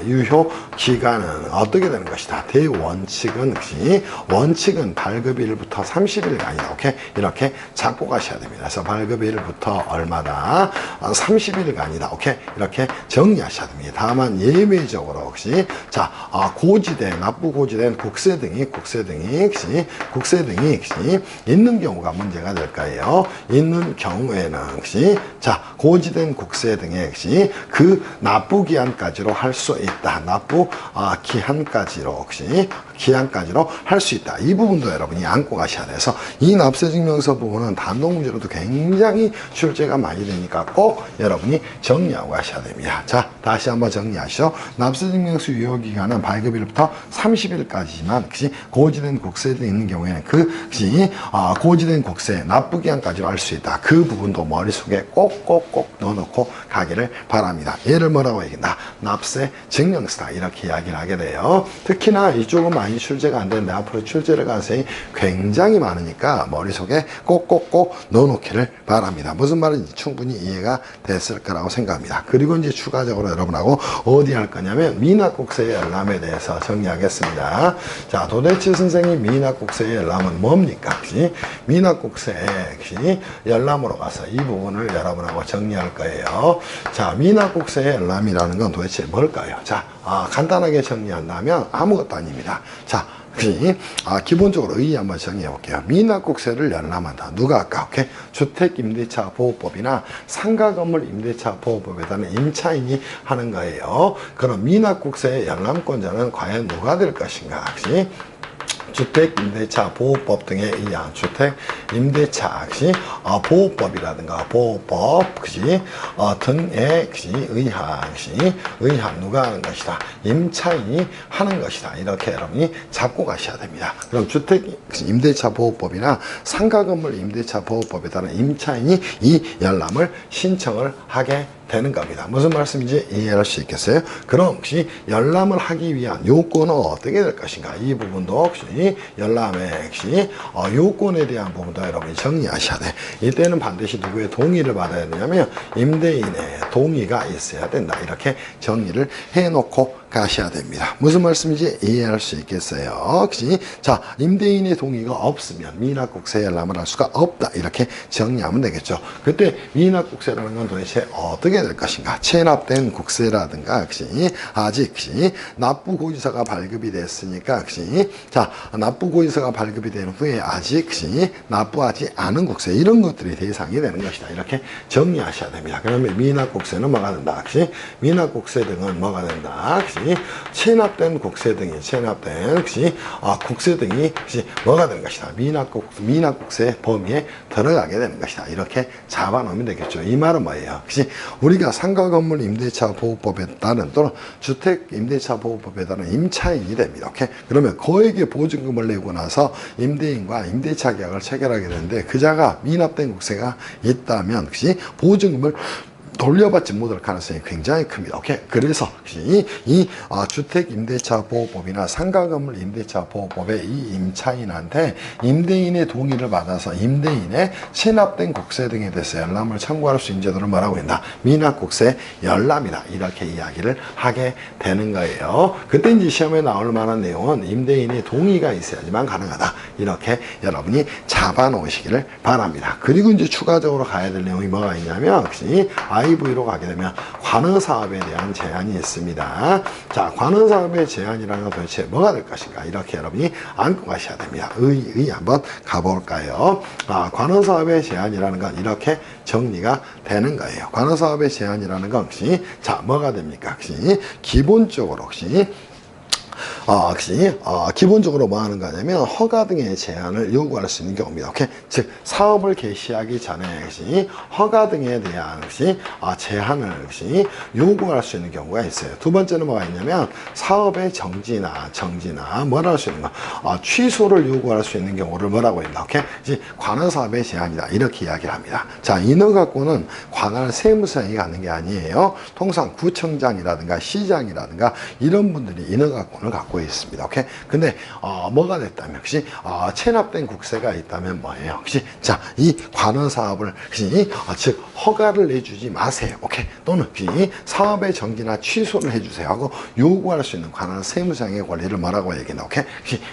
유효 기간은 어떻게 되는 것이다. 대원칙은 원칙은 발급일부터 30일간이다. 오케이? 이렇게 잡고 가셔야 됩니다. 그래서 발급일부터 얼마다 30일간이다. 오케이? 이렇게 정리하셔야 됩니다. 다만 예외적으로 고지된 납부 고지된 국세 등이 있는 경우가 문제가 될까요? 있는 경우에는 고지된 국세 등에 그 납부 기한까지로 할 수 있다. 납부 기한까지로 할 수 있다. 이 부분도 여러분이 안고 가셔야 돼서 이 납세증명서 부분은 단독 문제로도 굉장히 출제가 많이 되니까 꼭 여러분이 정리하고 가셔야 됩니다. 자, 다시 한번 정리하시죠. 납세증명서 유효기간은 발급일부터 30일까지지만 고지된 국세 등이 있는 경우에는 고지된 국세 납부 기한까지로 할 수 있다. 그 부분도 머릿속에 꼭꼭꼭 넣어놓고 가기를 바랍니다. 얘를 뭐라고 얘기한다? 납세 증명서다. 이렇게 이야기를 하게 돼요. 특히나 이쪽은 많이 많이 출제가 안 되는데 앞으로 출제를 가능성이 굉장히 많으니까 머릿속에 꼭꼭꼭 넣어놓기를 바랍니다. 무슨 말인지 충분히 이해가 됐을 거라고 생각합니다. 그리고 이제 추가적으로 여러분하고 어디 할 거냐면 미납국세의 열람에 대해서 정리하겠습니다. 자, 도대체 선생님 미납국세의 열람은 뭡니까? 미납국세의 열람으로 가서 이 부분을 여러분하고 정리할 거예요. 자, 미납국세의 열람이라는 건 도대체 뭘까요? 자, 간단하게 정리한다면 아무것도 아닙니다. 자, 기본적으로 의의 한번 정리해 볼게요. 미납국세를 열람한다. 누가 할까? 오케이? 주택임대차보호법이나 상가건물 임대차보호법에 따른 임차인이 하는 거예요. 그럼 미납국세의 열람권자는 과연 누가 될 것인가? 주택임대차보호법 등에 의한 주택임대차 보호법이라든가 보호법 등에 의한 누가 하는 것이다. 임차인이 하는 것이다. 이렇게 여러분이 잡고 가셔야 됩니다. 그럼 주택임대차보호법이나 상가건물 임대차보호법에 따른 임차인이 이 열람을 신청을 하게 되는 겁니다. 무슨 말씀인지 이해할 수 있겠어요? 그럼 혹시 열람을 하기 위한 요건은 어떻게 될 것인가? 이 부분도 혹시 열람의 요건에 대한 부분도 여러분이 정리하셔야 돼. 이때는 반드시 누구의 동의를 받아야 되냐면 임대인의 동의가 있어야 된다. 이렇게 정리를 해놓고 가셔야 됩니다. 무슨 말씀인지 이해할 수 있겠어요? 혹시 자, 임대인의 동의가 없으면 미납국세 열람을 할 수가 없다. 이렇게 정리하면 되겠죠. 그때 미납국세라는 건 도대체 어떻게 될 것인가? 체납된 국세라든가 아직 납부고지서가 발급이 됐으니까 자, 납부고지서가 발급이 된 후에 아직 납부하지 않은 국세 이런 것들이 대상이 되는 것이다. 이렇게 정리하셔야 됩니다. 그러면 미납국세는 뭐가 된다? 미납국세 등은 뭐가 된다? 체납된 국세 등이 국세 등이 뭐가 되는 것이다. 미납국세 범위에 들어가게 되는 것이다. 이렇게 잡아놓으면 되겠죠. 이 말은 뭐예요? 우리가 상가건물 임대차 보호법에 따른 또는 주택 임대차 보호법에 따른 임차인이 됩니다. 오케이? 그러면 거액의 보증금을 내고 나서 임대인과 임대차 계약을 체결하게 되는데 그자가 미납된 국세가 있다면 보증금을 돌려받지 못할 가능성이 굉장히 큽니다. 오케이. 그래서 이 주택임대차보호법이나 상가건물 임대차보호법의 이 임차인한테 임대인의 동의를 받아서 임대인의 체납된 국세 등에 대해서 열람을 청구할 수 있는 제도를 뭐라고 한다? 미납국세 열람이다. 이렇게 이야기를 하게 되는 거예요. 그때 이제 시험에 나올 만한 내용은 임대인의 동의가 있어야지만 가능하다. 이렇게 여러분이 잡아 놓으시기를 바랍니다. 그리고 이제 추가적으로 가야 될 내용이 뭐가 있냐면 IV로 가게 되면 관여사업에 대한 제한이 있습니다. 자, 관여사업의 제한이라는 건 도대체 뭐가 될 것인가? 이렇게 여러분이 안고 가셔야 됩니다. 한번 가볼까요? 관여사업의 제한이라는 건 이렇게 정리가 되는 거예요. 관여사업의 제한이라는 건 자, 뭐가 됩니까? 기본적으로 기본적으로 뭐 하는 거냐면 허가 등의 제한을 요구할 수 있는 경우입니다. 오케이? 즉 사업을 개시하기 전에 허가 등에 대한 제한을 요구할 수 있는 경우가 있어요. 두 번째는 뭐가 있냐면 사업의 정지나 뭐라 할 수 있는 거 취소를 요구할 수 있는 경우를 뭐라고 합니다. 오케이? 관할사업의 제한이다. 이렇게 이야기를 합니다. 자, 이거 갖고는 관할 세무서장이 갖는 게 아니에요. 통상 구청장이라든가 시장이라든가 이런 분들이 이거 갖고는 갖고 있습니다. 오케이? 근데 뭐가 됐다면 혹시 체납된 국세가 있다면 뭐예요? 혹시 자, 이 관여 사업을 즉 허가를 내주지 마세요. 오케이? 또는 사업의 정지나 취소를 해주세요 하고 요구할 수 있는 관할 세무상의 권리를 뭐라고 얘기한다. 오케이?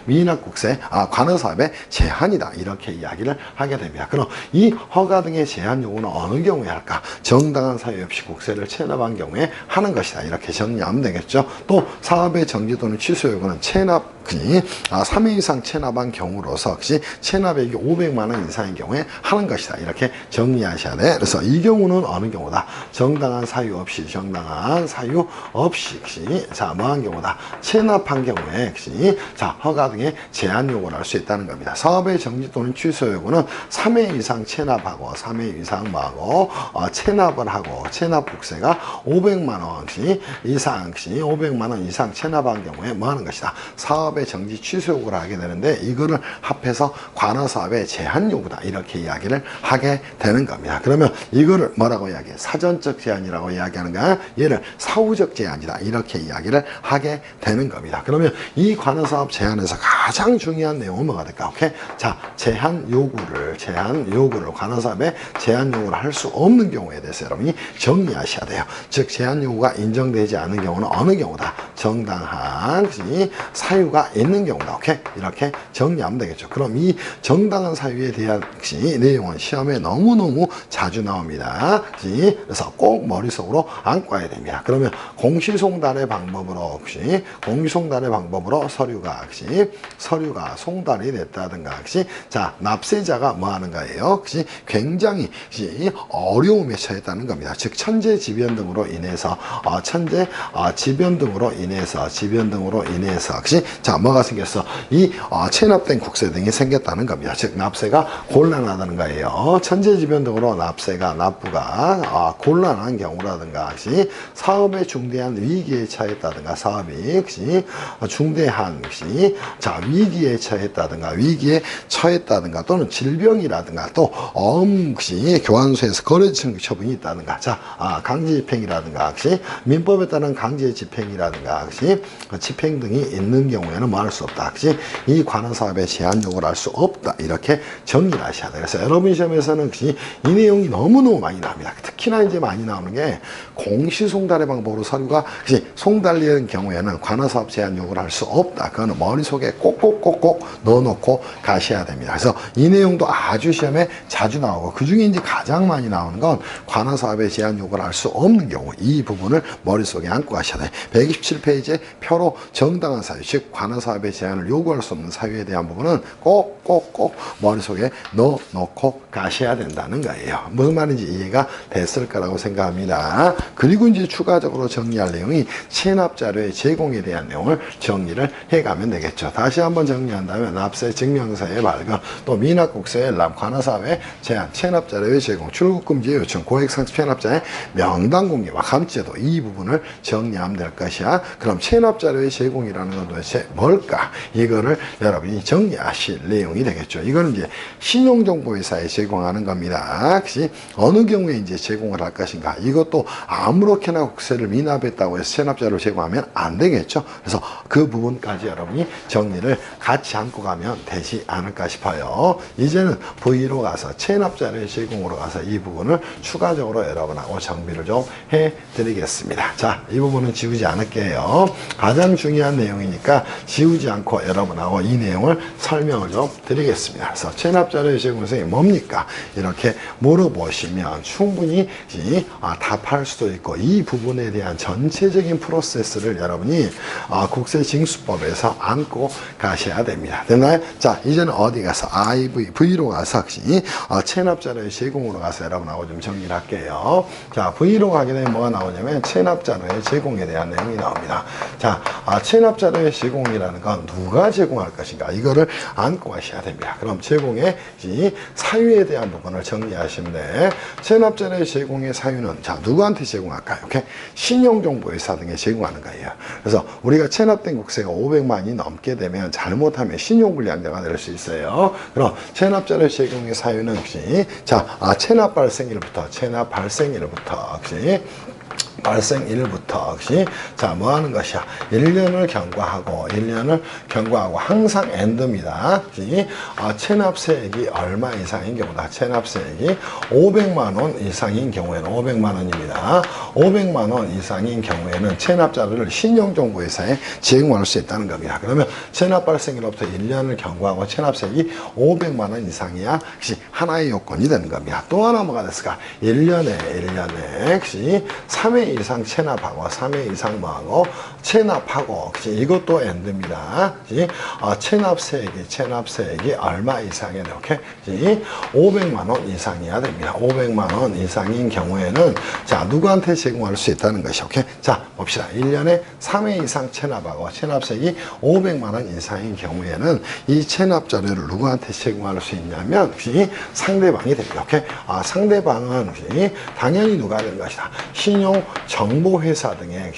미납국세 관여 사업의 제한이다. 이렇게 이야기를 하게 됩니다. 그럼 이 허가 등의 제한 요구는 어느 경우에 할까? 정당한 사유 없이 국세를 체납한 경우에 하는 것이다. 이렇게 정리하면 되겠죠. 또 사업의 정지 또는 취소 요구는 체납 3회 이상 체납한 경우로서 혹시 체납액이 500만 원 이상인 경우에 하는 것이다. 이렇게 정리하셔야 돼. 그래서 이 경우는 어느 경우다? 정당한 사유 없이 자, 뭐한 경우다? 체납한 경우에 자, 허가 등의 제한 요구를 할 수 있다는 겁니다. 사업의 정지 또는 취소 요구는 3회 이상 체납하고 3회 이상 체납을 하고 체납 국세가 500만 원 이상 500만 원 이상 체납한 경우에 뭐 하는 것이다? 사업의 사업의 정지 취소 요구를 하게 되는데 이거를 합해서 관할사업의 제한 요구다 이렇게 이야기를 하게 되는 겁니다. 그러면 이거를 뭐라고 이야기해? 사전적 제한이라고 이야기하는 거야. 얘를 사후적 제한이다 이렇게 이야기를 하게 되는 겁니다. 그러면 이 관할사업 제한에서 가장 중요한 내용은 뭐가 될까? 오케이? 자, 제한 요구를 관할사업에 제한 요구를 할 수 없는 경우에 대해서 여러분이 정리하셔야 돼요. 즉 제한 요구가 인정되지 않는 경우는 어느 경우다? 정당한 사유가 있는 경우다. 오케이? 이렇게 정리하면 되겠죠. 그럼 이 정당한 사유에 대한 내용은 시험에 너무너무 자주 나옵니다. 그래서 꼭 머릿속으로 안고 와야 됩니다. 그러면 공시송달의 방법으로 서류가 송달이 됐다든가 자, 납세자가 뭐 하는 거예요? 굉장히 어려움에 처했다는 겁니다. 즉 천재지변 등으로 인해서 지변 등으로 인해서 자, 뭐가 생겼어? 이 체납된 국세 등이 생겼다는 겁니다. 즉 납세가 곤란하다는 거예요. 천재지변 등으로 납부가 곤란한 경우라든가 사업에 중대한 위기에 처했다든가 사업이 중대한 위기에 처했다든가 또는 질병이라든가 또 교환소에서 거래처 처분이 있다든가 자, 강제집행이라든가 민법에 따른 강제집행이라든가 집행 등이 있는 경우에는 뭐 할 수 없다. 이 관할사업에 제한 요구를 할 수 없다. 이렇게 정리를 하셔야 돼요. 그래서 여러분 시험에서는 이 내용이 너무너무 많이 나옵니다. 특히나 이제 많이 나오는 게 공시송달의 방법으로 서류가 송달되는 경우에는 관할사업 제한 요구를 할 수 없다. 그거는 머릿속에 꼭꼭꼭꼭 넣어놓고 가셔야 됩니다. 그래서 이 내용도 아주 시험에 자주 나오고 그 중에 이제 가장 많이 나오는 건 관할사업에 제한 요구를 할 수 없는 경우 이 부분을 머릿속에 안고 가셔야 돼요. 127페이지에 표로 정당한 사유, 즉 관할사업의 제한을 요구할 수 없는 사유에 대한 부분은 꼭꼭꼭 머릿속에 넣어놓고 가셔야 된다는 거예요. 무슨 말인지 이해가 됐을 거라고 생각합니다. 그리고 이제 추가적으로 정리할 내용이 체납자료의 제공에 대한 내용을 정리를 해가면 되겠죠. 다시 한번 정리한다면 납세 증명서의 발급, 또 미납국세의 관할사업의 제한, 체납자료의 제공, 출국금지의 요청, 고액상습 체납자의 명단 공개와 감지제도 이 부분을 정리하면 될 것이야. 그럼 체납자료의 제공이라는 건 도대체 뭘까? 이거를 여러분이 정리하실 내용이 되겠죠. 이거는 이제 신용정보회사에 제공하는 겁니다. 어느 경우에 이제 제공을 할 것인가? 이것도 아무렇게나 국세를 미납했다고 해서 체납자료를 제공하면 안 되겠죠. 그래서 그 부분까지 여러분이 정리를 같이 안고 가면 되지 않을까 싶어요. 이제는 V로 가서 체납자료의 제공으로 가서 이 부분을 추가적으로 여러분하고 정비를 좀 해드리겠습니다. 자, 이 부분은 지우지 않을게요. 가장 중요한 내용이니까 지우지 않고 여러분하고 이 내용을 설명을 좀 드리겠습니다. 그래서 체납자료의 제공에서 뭡니까? 이렇게 물어보시면 충분히 답할 수도 있고 이 부분에 대한 전체적인 프로세스를 여러분이 국세징수법에서 안고 가셔야 됩니다. 됐나요? 자, 이제는 어디 가서 V로 가서 체납자료의 제공으로 가서 여러분하고 좀 정리를 할게요. 자, V로 가게 되면 뭐가 나오냐면 체납자료의 제공에 대한 내용이 나옵니다. 자, 체납자료의 제공이라는 건 누가 제공할 것인가? 이거를 안고 가셔야 됩니다. 그럼 제공의 사유에 대한 부분을 정리하시면 돼. 체납자료의 제공의 사유는 자, 누구한테 제공할까요? 오케이? 신용정보회사 등에 제공하는 거예요. 그래서 우리가 체납된 국세가 500만이 넘게 되면 잘못하면 신용불량자가 될 수 있어요. 그럼 체납자료 제공의 사유는 자, 체납 발생일부터 자, 뭐 하는 것이야? 1년을 경과하고 항상 엔드입니다. 체납세액이 얼마 이상인 경우다. 체납세액이 500만 원 이상인 경우에는 500만 원입니다. 500만 원 이상인 경우에는 체납자료를 신용정보회사에 제공할 수 있다는 겁니다. 그러면 체납 발생일로부터 1년을 경과하고 체납세액이 500만 원 이상이야. 하나의 요건이 되는 겁니다. 또 하나 뭐가 됐을까? 1년에 3회 이상 체납하고 3회 이상 뭐하고 체납하고 이것도 엔드입니다. 체납세액이 얼마 이상이 이렇게 500만 원 이상이어야 됩니다. 500만 원 이상인 경우에는 자, 누구한테 제공할 수 있다는 것이 오케이? 자, 봅시다. 1년에 3회 이상 체납하고 체납세액이 500만 원 이상인 경우에는 이 체납 자료를 누구한테 제공할 수 있냐면 상대방이 됩니다. 오케이? 상대방은 당연히 누가 되는 것이다. 정보회사 등의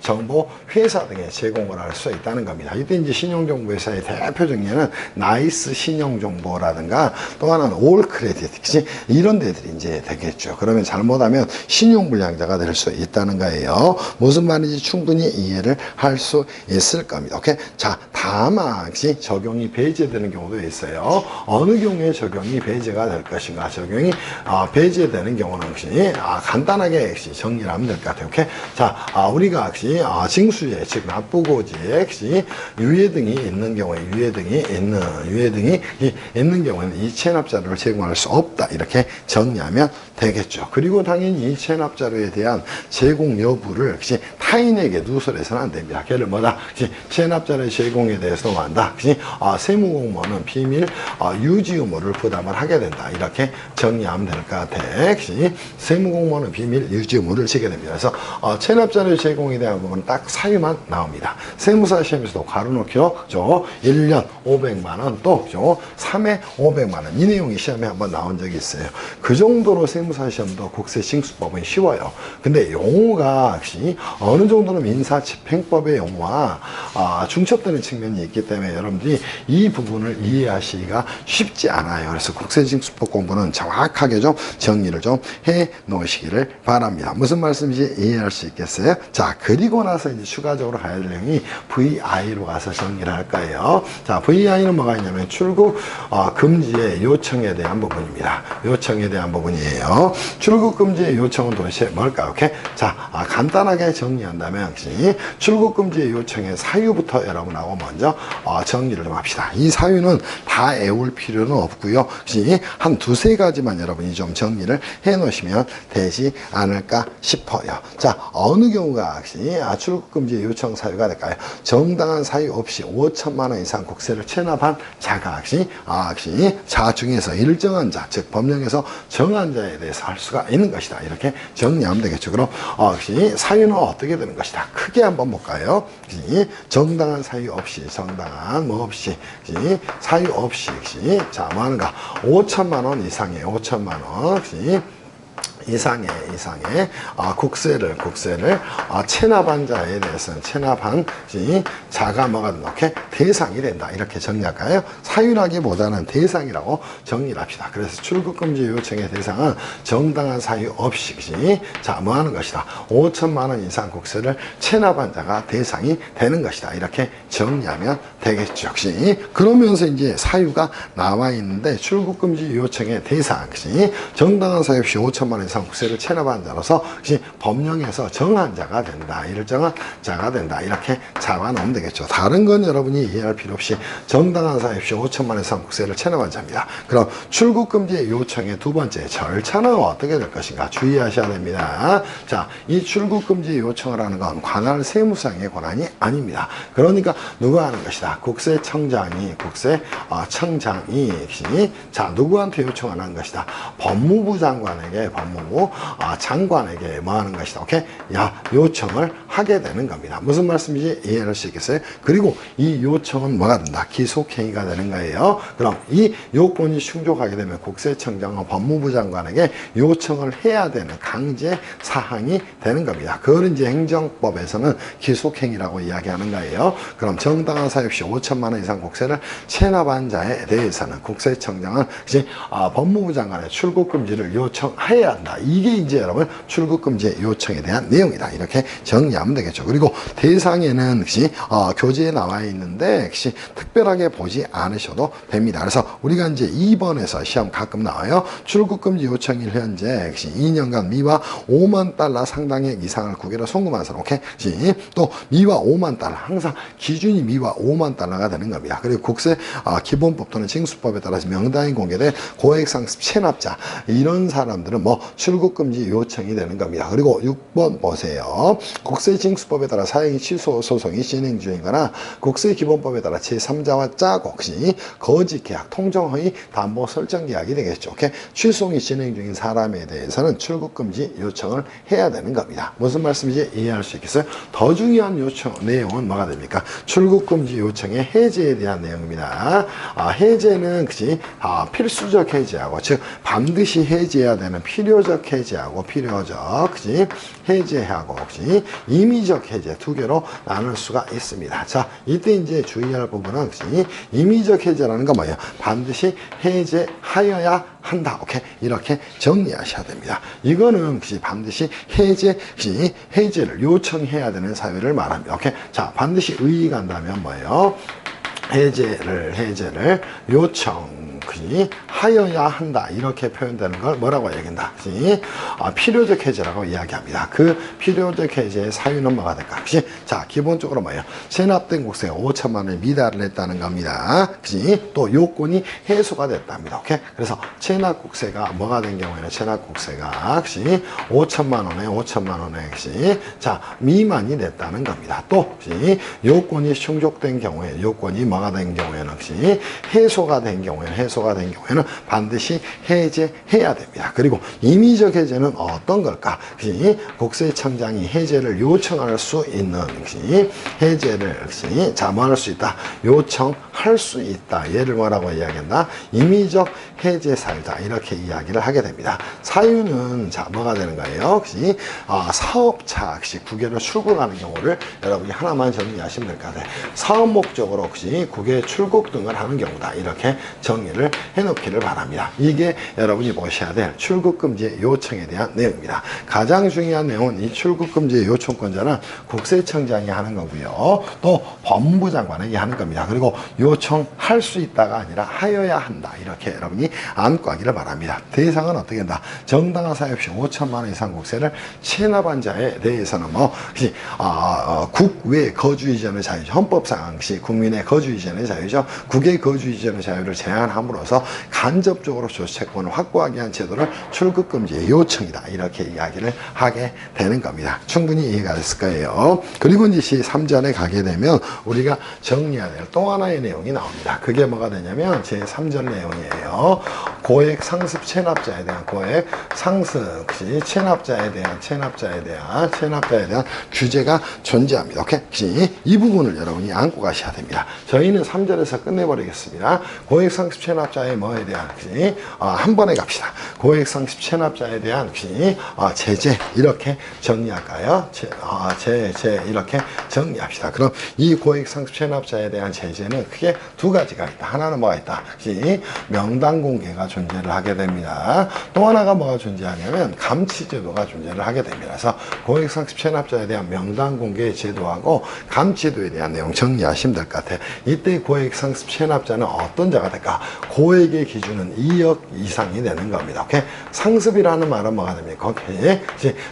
정보회사 등에 제공을 할 수 있다는 겁니다. 이때 이제 신용정보회사의 대표적인 예는 나이스 신용정보라든가 또 하나는 올 크레딧 이런 데들이 이제 되겠죠. 그러면 잘못하면 신용불량자가 될 수 있다는 거예요. 무슨 말인지 충분히 이해를 할 수 있을 겁니다. 오케이? 자, 다만 적용이 배제되는 경우도 있어요. 어느 경우에 적용이 배제가 될 것인가? 적용이 배제되는 경우는 간단하게 정리를 하면 될 것 같아요. 오케이? 자, 우리가 징수에 즉 납부고지에 유예등이 있는 경우에 유예등이 있는 경우에는 이 체납자료를 제공할 수 없다. 이렇게 정리하면 되겠죠. 그리고 당연히 이 체납자료에 대한 제공 여부를 타인에게 누설해서는 안 됩니다. 걔를 뭐다? 체납자료 제공에 대해서 한다. 세무공무원은 비밀 유지 의무를 부담을 하게 된다. 이렇게 정리하면 될 것 같아. 세무공무원은 비밀 유지 의무를 지게 됩니다. 그래서 체납자료 제공에 대한 부분은 딱 사유만 나옵니다. 세무사 시험에서도 가로놓기로 1년 500만 원 또 3회 500만 원 이 내용이 시험에 한번 나온 적이 있어요. 그 정도로 세무사 시험도 국세징수법은 쉬워요. 근데 용어가 어느 정도는 민사집행법의 용어와 중첩되는 측면이 있기 때문에 여러분들이 이 부분을 이해하시기가 쉽지 않아요. 그래서 국세징수법 공부는 정확하게 좀 정리를 좀 해 놓으시기를 바랍니다. 무슨 말씀인지 이해할 수 있겠어요? 자, 그리고 나서 이제 추가적으로 가야 될 내용이 VI로 가서 정리를 할 거예요. 자, VI는 뭐가 있냐면 출국 금지의 요청에 대한 부분입니다. 요청에 대한 부분이에요. 출국 금지의 요청은 도대체 뭘까요? 오케이? 자, 간단하게 정리한다면 출국 금지의 요청의 사유부터 여러분하고 먼저 정리를 좀 합시다. 이 사유는 다 외울 필요는 없고요. 한 두세 가지만 여러분이 좀 정리를 해 놓으시면 되지 않을까 싶어요. 자, 어느 경우가 출국 금지의 요청 사유가 될까요? 정당한 사유 없이 5천만 원 이상 국세를 체납한 자가 자 중에서 일정한 자, 즉 법령에서 정한 자에 대해서 할 수가 있는 것이다. 이렇게 정리하면 되겠죠. 그럼 사유는 어떻게 되는 것이다. 크게 한번 볼까요? 정당한 사유 없이, 정당한 뭐 없이, 사유 없이, 자, 뭐 하는가? 5천만 원 이상의 5천만 원 이상의 국세를 체납한 자에 대해서는 체납한 자가 뭐가 된다. 대상이 된다. 이렇게 정리할까요? 사유라기보다는 대상이라고 정리를 합시다. 그래서 출국금지 요청의 대상은 정당한 사유 없이 자, 뭐 하는 것이다. 5천만 원 이상 국세를 체납한 자가 대상이 되는 것이다. 이렇게 정리하면 되겠죠. 그러면서 이제 사유가 나와 있는데 출국금지 요청의 대상 정당한 사유 없이 5천만 원 이상 국세를 체납한 자로서 법령에서 정한 자가 된다. 일정한 자가 된다. 이렇게 잡아놓으면 되겠죠. 다른 건 여러분이 이해할 필요 없이 정당한 사유 없이 5천만 원 이상 국세를 체납한 자입니다. 그럼 출국금지 요청의 두 번째 절차는 어떻게 될 것인가 주의하셔야 됩니다. 자, 이 출국금지 요청을 하는 건 관할 세무상의 권한이 아닙니다. 그러니까 누가 하는 것이다. 국세청장이 자, 누구한테 요청을 하는 것이다. 법무부 장관에게 장관에게 뭐 하는 것이다. 오케이? 요청을 하게 되는 겁니다. 무슨 말씀인지 이해할 수 있겠어요? 그리고 이 요청은 뭐가 된다? 기속행위가 되는 거예요. 그럼 이 요건이 충족하게 되면 국세청장과 법무부 장관에게 요청을 해야 되는 강제 사항이 되는 겁니다. 그걸 이제 행정법에서는 기속행위라고 이야기하는 거예요. 그럼 정당한 사유 없이 5천만 원 이상 국세를 체납한 자에 대해서는 국세청장은 법무부 장관의 출국금지를 요청해야 한다. 이게 이제 여러분 출국금지 요청에 대한 내용이다. 이렇게 정리하면 되겠죠. 그리고 대상에는 교재에 나와 있는데 특별하게 보지 않으셔도 됩니다. 그래서 우리가 이제 2번에서 시험 가끔 나와요. 출국금지 요청일 현재 2년간 미화 5만 달러 상당액 이상을 국외로 송금한 사람. 오케이? 또 미화 5만 달러. 항상 기준이 미화 5만 달러가 되는 겁니다. 그리고 국세 기본법 또는 징수법에 따라서 명단이 공개된 고액상습 체납자 이런 사람들은 뭐 출국금지 요청이 되는 겁니다. 그리고 6번 보세요. 국세징수법에 따라 사행위 취소 소송이 진행 중이거나 국세기본법에 따라 제3자와 짜고 거짓계약, 통정허위, 담보 설정 계약이 되겠죠. 오케이? 취소이 진행 중인 사람에 대해서는 출국금지 요청을 해야 되는 겁니다. 무슨 말씀인지 이해할 수 있겠어요? 더 중요한 요청 내용은 뭐가 됩니까? 출국금지 요청의 해제에 대한 내용입니다. 해제는 필수적 해제하고 즉 반드시 해제해야 되는 필요적 임의적 해제하고 필요적, 그지? 해제하고, 그지? 임의적 해제 두 개로 나눌 수가 있습니다. 자, 이때 이제 주의할 부분은, 그지? 임의적 해제라는 건 뭐예요? 반드시 해제하여야 한다. 오케이? 이렇게 정리하셔야 됩니다. 이거는 그지? 반드시 그지? 해제를 요청해야 되는 사유를 말합니다. 오케이? 자, 반드시 의의가 한다면 뭐예요? 해제를 그지? 하여야 한다. 이렇게 표현되는 걸 뭐라고 얘기한다. 그지? 필요적 해제라고 이야기합니다. 그 필요적 해제의 사유는 뭐가 될까? 그지? 자, 기본적으로 뭐예요? 체납된 국세가 5천만 원에 미달을 했다는 겁니다. 그지? 또 요건이 해소가 됐답니다. 오케이? 그래서 체납국세가 뭐가 된 경우에는 체납국세가 그지? 5천만 원에 그지? 자, 미만이 됐다는 겁니다. 또 그지? 요건이 충족된 경우에 요건이 뭐가 된 경우에는 그지? 해소가 된 경우에는 반드시 해제해야 됩니다. 그리고 임의적 해제는 어떤 걸까? 그지? 국세청장이 해제를 요청할 수 있는 그지? 해제를 그지? 자, 뭐 할 수 있다? 요청할 수 있다. 얘를 뭐라고 이야기한다? 임의적 해제 사유다. 이렇게 이야기를 하게 됩니다. 사유는 자, 뭐가 되는 거예요? 그지? 사업차 그지? 국외로 출국하는 경우를 여러분이 하나만 정리하시면 될 것 같아요. 사업 목적으로 그지? 국외 출국 등을 하는 경우다. 이렇게 정리를 해놓기를 바랍니다. 이게 여러분이 보셔야 될 출국금지 요청에 대한 내용입니다. 가장 중요한 내용은 이 출국금지 요청권자는 국세청장이 하는 거고요. 또 법무부 장관에게 하는 겁니다. 그리고 요청할 수 있다가 아니라 하여야 한다. 이렇게 여러분이 안고 하기를 바랍니다. 대상은 어떻게 한다? 정당한 사유 없이 5천만 원 이상 국세를 체납한 자에 대해서는 국외 거주 이전의 자유죠. 헌법상 국민의 거주 이전의 자유죠. 국외 거주 이전의 자유를 제한함으로써 간접적으로 조치권을 확보하기 위한 제도를 출국금지의 요청이다. 이렇게 이야기를 하게 되는 겁니다. 충분히 이해가 됐을 거예요. 그리고 이제 제3절에 가게 되면 우리가 정리해야 될 또 하나의 내용이 나옵니다. 그게 뭐가 되냐면 제3절 내용이에요. 고액 상습 체납자에 대한 고액 상습 체납자에 대한 규제가 존재합니다. 오케이? 이 부분을 여러분이 안고 가셔야 됩니다. 저희는 3절에서 끝내버리겠습니다. 고액 상습 체납자의 뭐에 대한 한 번에 갑시다. 고액 상습 체납자에 대한 제재 이렇게 정리할까요? 제재 이렇게 정리합시다. 그럼 이 고액 상습 체납자에 대한 제재는 크게 두 가지가 있다. 하나는 뭐가 있다? 명단 공개가 존재를 하게 됩니다. 또 하나가 뭐가 존재하냐면 감치 제도가 존재를 하게 됩니다. 그래서 고액 상습 체납자에 대한 명단 공개 제도하고 감치 제도에 대한 내용 정리하시면 될 것 같아요. 이때 고액 상습 체납자는 어떤 자가 될까? 고액의 기준은 2억 이상이 되는 겁니다. 오케이? 상습이라는 말은 뭐가 됩니까? 오케이?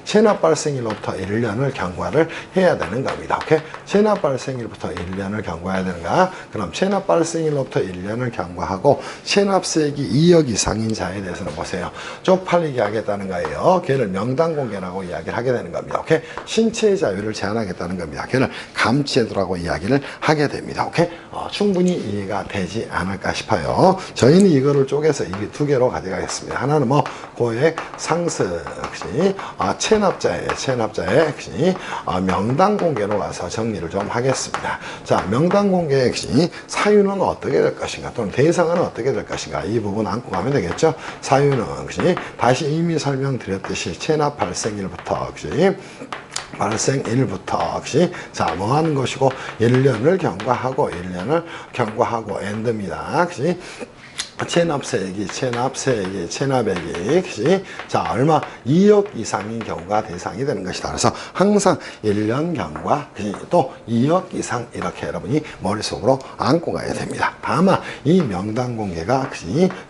체납 발생일로부터 1년을 경과를 해야 되는 겁니다. 오케이? 체납 발생일부터 1년을 경과해야 되는가? 그럼 체납 발생일로부터 1년을 경과하고 체납세액이 2억 이상인 자에 대해서는 보세요. 쪽팔리게 하겠다는 거예요. 걔를 명단 공개라고 이야기를 하게 되는 겁니다. 오케이? 신체의 자유를 제한하겠다는 겁니다. 걔를 감치제도라고 이야기를 하게 됩니다. 오케이? 충분히 이해가 되지 않을까 싶어요. 저희는 이거를 쪼개서 이 두 개로 가져가겠습니다. 하나는 고액 상습 체납자의 명단 공개로 가서 정리를 좀 하겠습니다. 자, 명단 공개의 사유는 어떻게 될 것인가 또는 대상은 어떻게 될 것인가 이 부분 안고 가면 되겠죠. 사유는 다시 이미 설명드렸듯이 체납 발생일부터 자, 뭐 하는 것이고 1년을 경과하고 엔드입니다. 체납액이 자, 얼마? 2억 이상인 경우가 대상이 되는 것이다. 그래서 항상 1년 경과 또 2억 이상 이렇게 여러분이 머릿속으로 안고 가야 됩니다. 다만 이 명단 공개가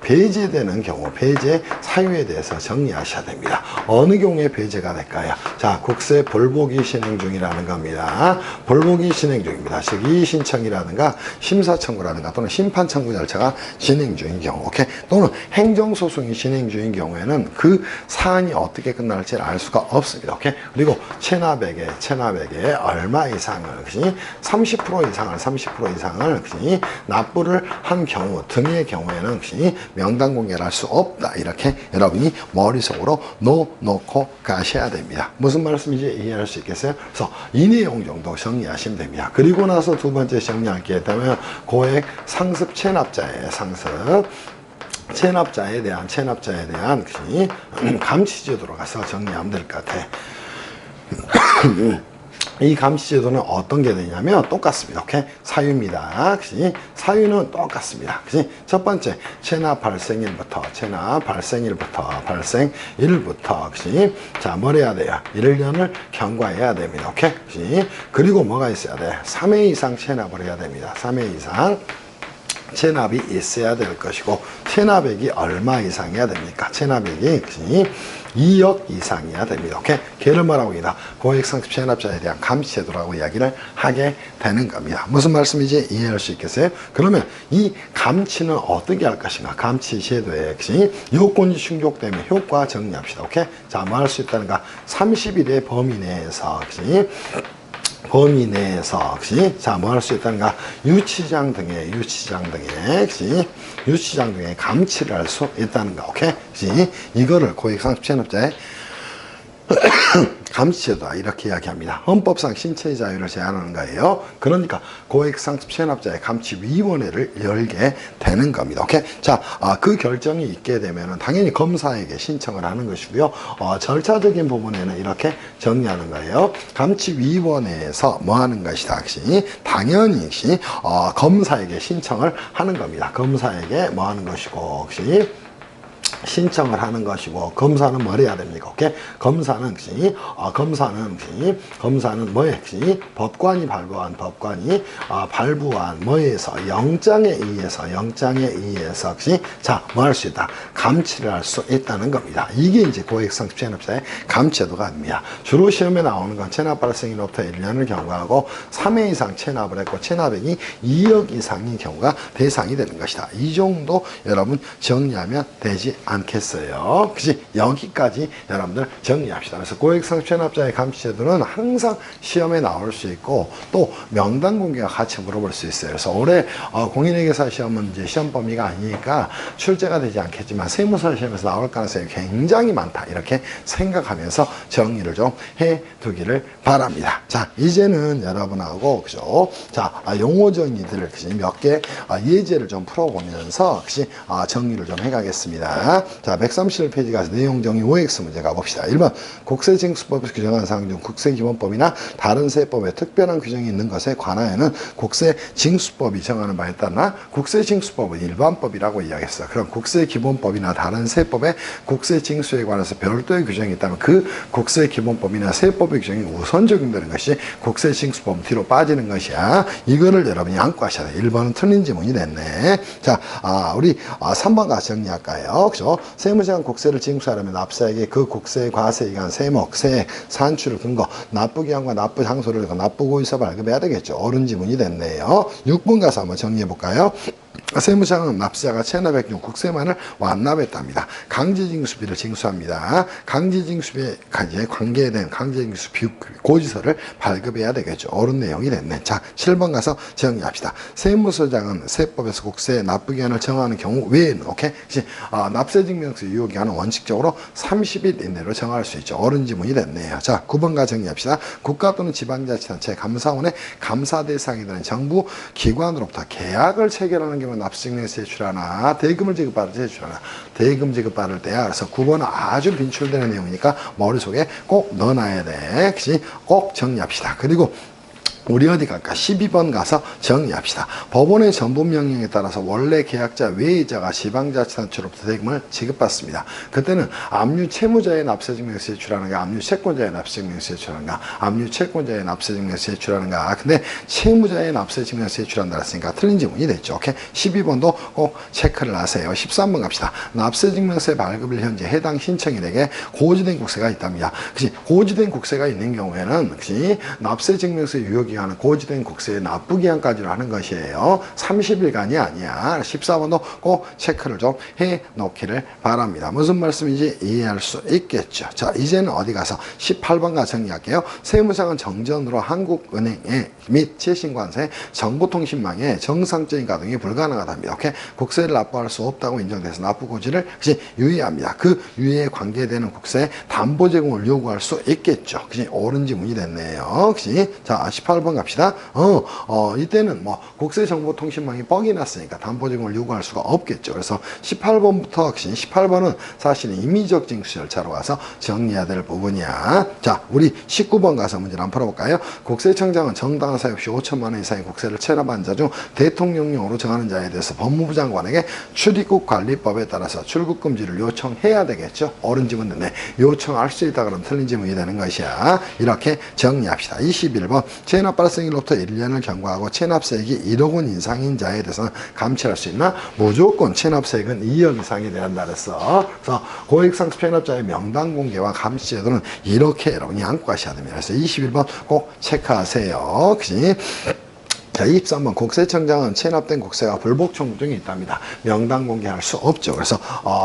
배제되는 경우 배제 사유에 대해서 정리하셔야 됩니다. 어느 경우에 배제가 될까요? 자, 국세 벌보기 진행 중이라는 겁니다. 벌보기 진행 중입니다. 즉 이의신청이라든가 심사청구라든가 또는 심판청구 절차가 진행 중인 경우, 오케이? 또는 행정소송이 진행 중인 경우에는 그 사안이 어떻게 끝날지 알 수가 없습니다. 오케이? 그리고 체납액에 얼마 이상을 30% 이상을 납부를 한 경우 등의 경우에는 명단 공개를 할 수 없다. 이렇게 여러분이 머릿속으로 놓고 가셔야 됩니다. 무슨 말씀인지 이해할 수 있겠어요? 그래서 이 내용 정도 정리하시면 됩니다. 그리고 나서 두 번째 정리할 게 있다면 고액 상습 체납자의 상습 체납자에 대한 그치? 감시제도로 가서 정리하면 될 것 같아. 이 감시제도는 어떤 게 되냐면 똑같습니다. 오케이? 사유입니다. 그치? 사유는 똑같습니다. 그치? 첫 번째, 체납 발생일부터, 그치? 자, 뭘 해야 돼요? 1년을 경과해야 됩니다. 오케이? 그치? 그리고 뭐가 있어야 돼? 3회 이상 체납을 해야 됩니다. 3회 이상. 체납이 있어야 될 것이고, 체납액이 얼마 이상이어야 됩니까? 체납액이 2억 이상이어야 됩니다. 오케이? 걔를 뭐라고 합니다. 고액상습 체납자에 대한 감시제도라고 이야기를 하게 되는 겁니다. 무슨 말씀인지 이해할 수 있겠어요? 그러면 이 감치는 어떻게 할 것인가? 감치제도에 요건이 충족되면 효과 정리합시다. 오케이? 자, 뭐 할 수 있다는가? 30일의 범위 내에서, 그치? 자, 뭐 할 수 있다는가? 유치장 등의 감치를 할 수 있다는 거, 오케이? 그치? 이거를 고액상습 체납자의 감시제도다 이렇게 이야기합니다. 헌법상 신체의 자유를 제한하는 거예요. 그러니까 고액상습 체납자의 감치위원회를 열게 되는 겁니다. 오케이? 자, 그 결정이 있게 되면은 당연히 검사에게 신청을 하는 것이고요. 절차적인 부분에는 이렇게 정리하는 거예요. 감치위원회에서 뭐 하는 것이다. 혹시 당연히 검사에게 신청을 하는 겁니다. 검사에게 뭐 하는 것이고 혹시 신청을 하는 것이고, 검사는 뭘 해야 됩니까? 오케이? 검사는 뭐에? 법관이 발부한 뭐에서? 영장에 의해서, 자, 뭐 할 수 있다? 감치를 할 수 있다는 겁니다. 이게 이제 고액상습 체납자의 감치제도가 아닙니다. 주로 시험에 나오는 건 체납 발생일로부터 1년을 경과하고 3회 이상 체납을 했고, 체납액이 2억 이상인 경우가 대상이 되는 것이다. 이 정도 여러분 정리하면 되지 않겠어요? 그치? 여기까지 여러분들 정리합시다. 그래서 고액상습 체납자의 감시제도는 항상 시험에 나올 수 있고, 또 명단 공개와 같이 물어볼 수 있어요. 그래서 올해 공인회계사 시험은 이제 시험 범위가 아니니까 출제가 되지 않겠지만 세무사 시험에서 나올 가능성이 굉장히 많다, 이렇게 생각하면서 정리를 좀 해두기를 바랍니다. 자, 이제는 여러분하고 그죠? 자, 용어 정리들 몇 개 예제를 좀 풀어보면서 정리를 좀 해가겠습니다. 자, 137페이지 가서 내용 정리 OX 문제 가봅시다. 1번, 국세징수법에서 규정한 사항 중 국세기본법이나 다른 세법에 특별한 규정이 있는 것에 관하여는 국세징수법이 정하는 바에 따라 국세징수법은 일반법이라고 이야기했어요. 그럼 국세기본법이나 다른 세법에 국세징수에 관해서 별도의 규정이 있다면 그 국세기본법이나 세법의 규정이 우선 적용되는 것이 국세징수법 뒤로 빠지는 것이야. 이거를 여러분이 안고 하셔야 돼요. 1번은 틀린 지문이 됐네. 자, 우리 3번 가서 정리할까요? 그죠? 세무자가 국세를 징수하려면 납세에게 그 국세의 과세에 의한 세목, 세액, 산출을 근거, 납부기한과 납부 장소를 납부고 있어 발급해야 되겠죠. 옳은 지문이 됐네요. 6번 가서 한번 정리해볼까요? 세무상은 납세자가 체납액 중 국세만을 완납했답니다. 강제징수비를 징수합니다. 강제징수비에 관계된 강제징수 고지서를 발급해야 되겠죠. 옳은 내용이 됐네. 자, 7번 가서 정리합시다. 세무서장은 세법에서 국세 납부기한을 정하는 경우 외에는 납세증명서 유효기한은 원칙적으로 30일 이내로 정할 수 있죠. 옳은 지문이 됐네요. 자, 9번 가 정리합시다. 국가 또는 지방자치단체 감사원의 감사 대상이 되는 정부 기관으로부터 계약을 체결하는 경우 납세증명서 제출하나 대금을 지급받을 때 제출하나 대금 지급받을 때야. 그래서 9번은 아주 빈출되는 내용이니까 머릿속에 꼭 넣어놔야 돼. 꼭 정리합시다. 그리고 우리 어디 갈까? 12번 가서 정리합시다. 법원의 전부명령에 따라서 원래 계약자 외의자가 지방자치단체로부터 대금을 지급받습니다. 그때는 압류 채무자의 납세증명서 제출하는가, 압류 채권자의 납세증명서 제출하는가, 압류 채권자의 납세증명서 제출하는가. 근데 채무자의 납세증명서 제출한다 했으니까 틀린 지문이 됐죠. 오케이? 12번도 꼭 체크를 하세요. 13번 갑시다. 납세증명서의 발급을 현재 해당 신청인에게 고지된 국세가 있답니다. 고지된 국세가 있는 경우에는 납세증명서 유효기 하는 고지된 국세의 납부기한까지로 하는 것이에요. 30일간이 아니야. 14번도 꼭 체크를 좀 해 놓기를 바랍니다. 무슨 말씀인지 이해할 수 있겠죠. 자, 이제는 어디 가서 18번과 정리할게요. 세무상은 정전으로 한국은행에 및 최신관세 정보통신망에 정상적인 가동이 불가능하답니다. 오케이? 국세를 납부할 수 없다고 인정돼서 납부 고지를 유예합니다. 그 유예에 관계되는 국세 담보 제공을 요구할 수 있겠죠. 옳은 지문이 됐네요. 자, 18번 18번 갑시다. 이때는 뭐 국세정보통신망이 뻑이 났으니까 담보증을 요구할 수가 없겠죠. 그래서 18번부터 18번은 사실은 임의적 징수 절차로 가서 정리해야 될 부분이야. 자, 우리 19번 가서 문제를 한번 풀어볼까요? 국세청장은 정당한 사유 없이 5천만 원 이상의 국세를 체납한 자 중 대통령령으로 정하는 자에 대해서 법무부 장관에게 출입국 관리법에 따라서 출국 금지를 요청해야 되겠죠. 옳은 지문은 네, 요청할 수 있다 그러면 틀린 지문이 되는 것이야. 이렇게 정리합시다. 21번 체납 발생일로부터 1년을 경과하고 체납세액이 1억 원 이상인 자에 대해서는 감치할 수 있나? 무조건 체납세액은 2억 이상이 돼야 한다 그랬어. 그래서 고액상습 체납자의 명단 공개와 감시 제도는 이렇게 여러분이 안고 가셔야 됩니다. 그래서 21번 꼭 체크하세요. 그치? 자, 23번 국세청장은 체납된 국세가 불복 청구증이 있답니다. 명단 공개할 수 없죠. 그래서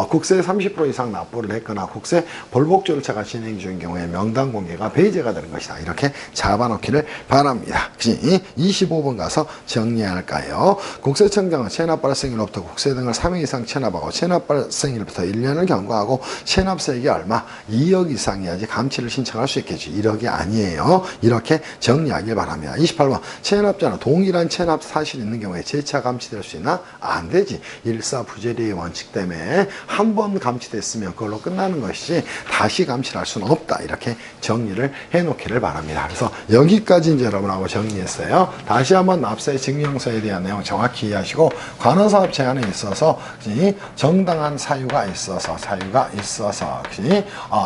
국세 30% 이상 납부를 했거나 국세 불복 절차가 진행 중인 경우에 명단 공개가 배제가 되는 것이다. 이렇게 잡아놓기를 바랍니다. 25번 가서 정리할까요? 국세청장은 체납 발생일로부터 국세 등을 3회 이상 체납하고 체납 발생일부터 1년을 경과하고 체납세액이 얼마? 2억 이상이어야지 감치를 신청할 수 있겠지. 1억이 아니에요. 이렇게 정리하길 바랍니다. 28번 체납자는 동일한 체납 사실이 있는 경우에 재차 감치될 수 있나? 안 되지. 일사부재리의 원칙 때문에 한 번 감치됐으면 그걸로 끝나는 것이지 다시 감치를 할 수는 없다. 이렇게 정리를 해놓기를 바랍니다. 그래서 여기까지 이제 여러분하고 정리했어요. 다시 한번 납세 증명서에 대한 내용 정확히 이해하시고 관원사업 제한에 있어서 정당한 사유가 있어서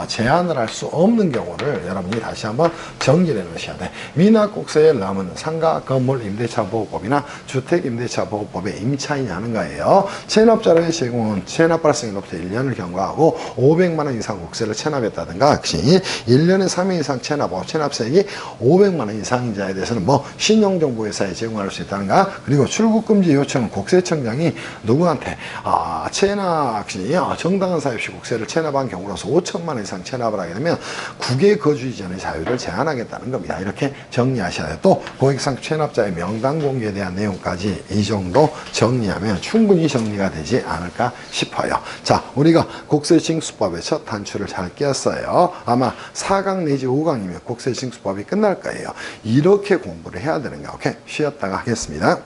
제한을 할 수 없는 경우를 여러분이 다시 한번 정리를 해놓으셔야 돼. 미납국세의 남은 상가 건물 임대차보호법이나 주택임대차보호법에 임차인이 하는 거예요. 체납자료의 제공은 체납 발생일로부터 1년을 경과하고 500만 원 이상 국세를 체납했다든가 1년에 3회 이상 체납하고 체납세액이 500만 원 이상인 자에 대해서는 뭐 신용정보회사에 제공할 수 있다는가. 그리고 출국금지 요청은 국세청장이 누구한테 체납 시 정당한 사유 없이 국세를 체납한 경우로서 5천만 원 이상 체납을 하게 되면 국외 거주 이전의 자유를 제한하겠다는 겁니다. 이렇게 정리하셔야 돼요. 또 고액상습 체납자의 명단 공개에 대한 내용까지 이 정도 정리하면 충분히 정리가 되지 않을까 싶어요. 자, 우리가 국세징수법의 첫 단추를 잘 꼈어요. 아마 4강 내지 5강이면 국세징수법이 끝날 거예요. 이렇게 공부를 해야 되는 거야. 오케이? 쉬었다가 하겠습니다.